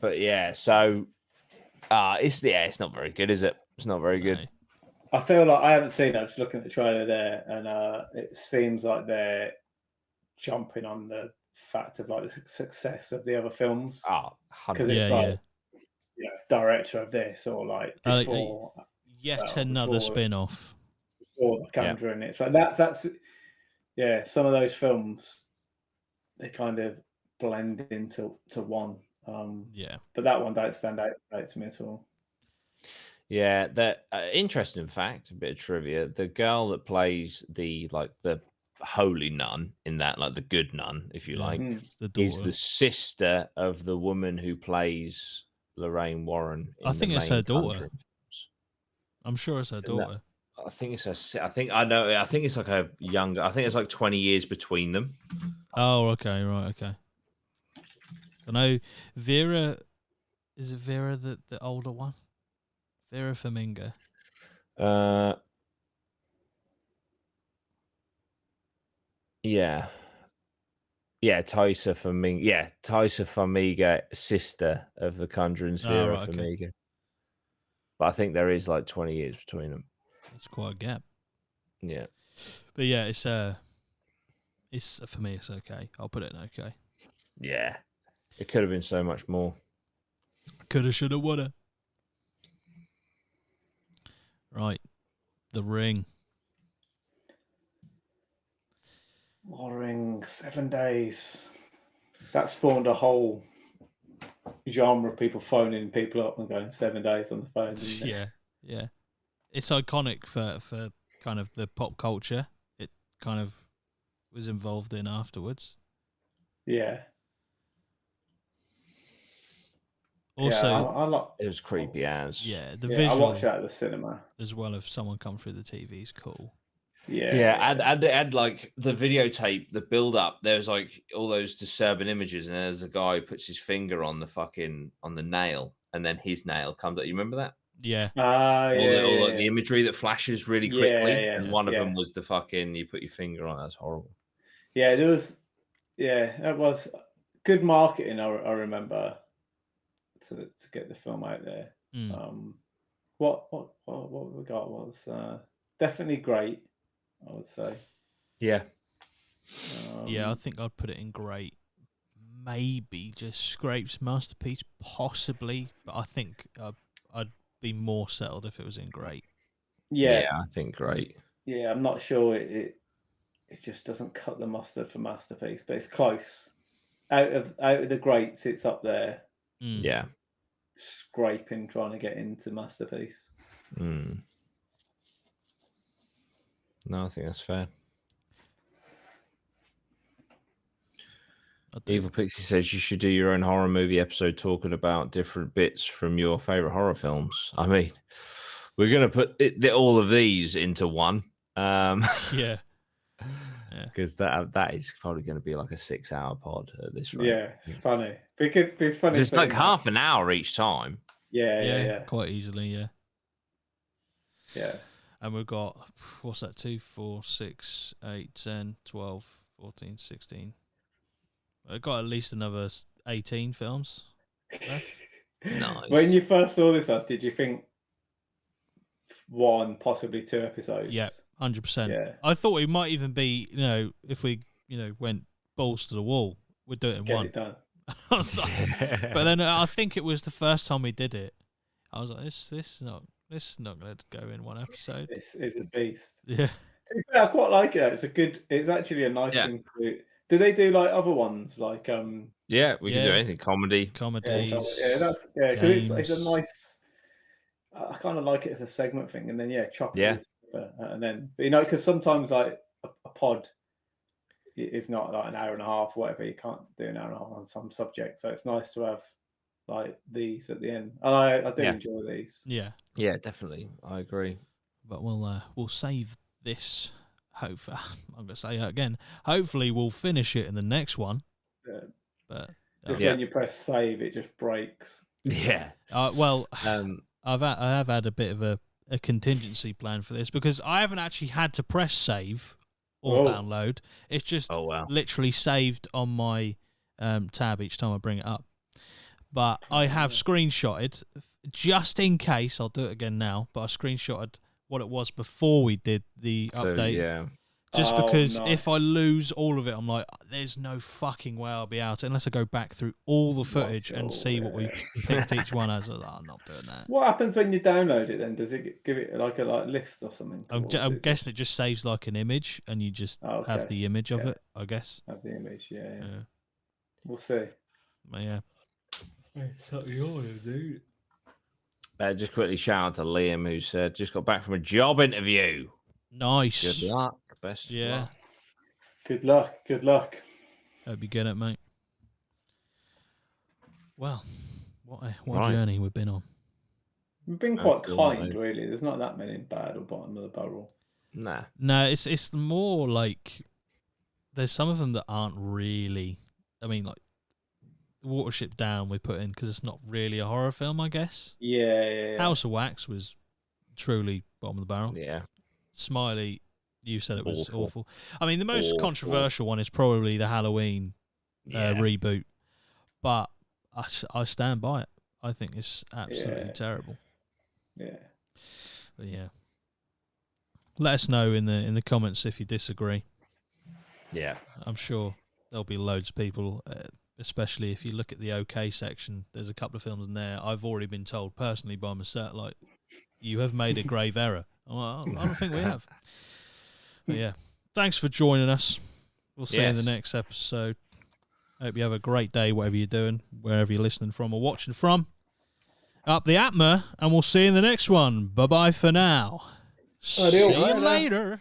D: But yeah, so it's not very good, is it? It's not very good.
C: I feel like I haven't seen it. I'm just looking at the trailer there, and it seems like they're jumping on the fact of like the success of the other films.
D: Because
C: it's like, director of this, or like before
A: yet another spin-off.
C: Before The Conjuring. It's like that's some of those films, they kind of blend into one. But that one don't stand out to me at all.
D: Yeah, that interesting fact, a bit of trivia. The girl that plays the holy nun in that, like the good nun, if you like, is the sister of the woman who plays Lorraine Warren.
A: I think it's her daughter. I'm sure it's her daughter.
D: I think it's her. I think it's like a younger. I think it's like 20 years between them.
A: Oh, okay, right, okay. I know Vera. Is it Vera the older one? Vera Farmiga.
D: Yeah, Taissa Farmiga. Yeah, Taissa Farmiga, sister of the Conjuring's Vera Farmiga. Okay. But I think there is like 20 years between them.
A: It's quite a gap.
D: Yeah,
A: but yeah, it's for me. It's okay. I'll put it in okay.
D: Yeah, it could have been so much more.
A: Coulda, shoulda, woulda. Right, The Ring.
C: Ring, 7 days. That spawned a whole genre of people phoning people up and going 7 days on the phone.
A: Yeah. It's iconic for kind of the pop culture. It kind of was involved in afterwards.
C: Yeah.
A: Also,
D: it was creepy as.
A: Yeah, the visual.
C: I watched that at the cinema
A: as well. If someone come through the TV is cool.
D: And like the videotape, the build up. There's like all those disturbing images, and there's a guy who puts his finger on the nail, and then his nail comes up. You remember that?
A: Yeah.
D: All the imagery that flashes really quickly, and one of them was the fucking you put your finger on. That's horrible.
C: Yeah, there was. Yeah, it was good marketing. I remember. To get the film out there. What we got was definitely great, I would say.
D: Yeah.
A: I think I'd put it in great. Maybe just scrapes masterpiece, possibly, but I think I'd be more settled if it was in great.
C: Yeah,
D: I think great.
C: Yeah, I'm not sure it just doesn't cut the mustard for masterpiece, but it's close. Out of the greats, it's up there.
D: Yeah.
C: Scraping, trying to get into masterpiece.
D: No, I think that's fair. Evil Pixie says you should do your own horror movie episode talking about different bits from your favorite horror films. I mean, we're going to put all of these into one.
A: Yeah.
D: Because that is probably going to be like a 6-hour pod at this rate.
C: Yeah, it's funny. It could be funny.
D: It's like half an hour each time.
C: Yeah.
A: Quite easily, yeah.
C: Yeah.
A: And we've got, what's that, 2, 4, 6, 8, 10, 12, 14, 16. We've got at least another 18 films left.
D: Nice.
C: When you first saw this, did you think 1, possibly 2 episodes?
A: Yeah. 100%.
C: Yeah.
A: I thought it might even be, if we, went balls to the wall, we'd do it in
C: Get
A: one.
C: It done.
A: I was like, but then I think it was the first time we did it. I was like, this is not going to go in one episode.
C: This is a beast.
A: Yeah.
C: I quite like it. It's actually a nice thing to do. Do they do like other ones like
D: Yeah, we can do anything. Comedies.
C: Because it's a nice. I kind of like it as a segment thing, and then chop it together, and then because sometimes like a pod is not like an hour and a half, or whatever. You can't do an hour and a half on some subject, so it's nice to have like these at the end. And I do enjoy these.
A: Yeah,
D: definitely, I agree.
A: But we'll save this. I'm going to say it again. Hopefully, we'll finish it in the next one.
C: Yeah.
A: But
C: when you press save, it just breaks.
D: Yeah.
A: I have had a bit of a a contingency plan for this because I haven't actually had to press save or download. It's just literally saved on my tab each time I bring it up. But I have screenshotted, just in case, I'll do it again now, but I screenshotted what it was before we did the update.
D: Yeah.
A: Just because if I lose all of it, I'm like, there's no fucking way I'll be out unless I go back through all the footage and see what we picked each one as. I'm not doing that.
C: What happens when you download it then? Does it give it like a list or something?
A: I'm guessing it just saves like an image and you just have the image of it, I guess.
C: Have the image, yeah. We'll see.
A: But yeah.
D: Just quickly shout out to Liam who said, just got back from a job interview.
A: Nice.
D: Good luck. Best of luck.
C: Good luck. Good luck.
A: Hope you get it, mate. Well, what a journey we've been on.
C: We've been quite kind, really. There's not that many bad or bottom of the barrel.
D: Nah.
A: No, it's more like there's some of them that aren't really. I mean, like Watership Down we put in because it's not really a horror film, I guess.
C: Yeah.
A: House of Wax was truly bottom of the barrel.
D: Yeah.
A: Smiley, you said it was awful. I mean, the most controversial one is probably the Halloween reboot, but I stand by it. I think it's absolutely terrible.
C: Yeah.
A: But yeah. Let us know in the comments if you disagree.
D: Yeah.
A: I'm sure there'll be loads of people, especially if you look at the OK section. There's a couple of films in there. I've already been told personally by my like, you have made a grave error. I don't think we have. But yeah, thanks for joining us. We'll see you in the next episode. Hope you have a great day, whatever you're doing, wherever you're listening from or watching from. Up the APMA, and we'll see you in the next one. Bye-bye for now. See you later.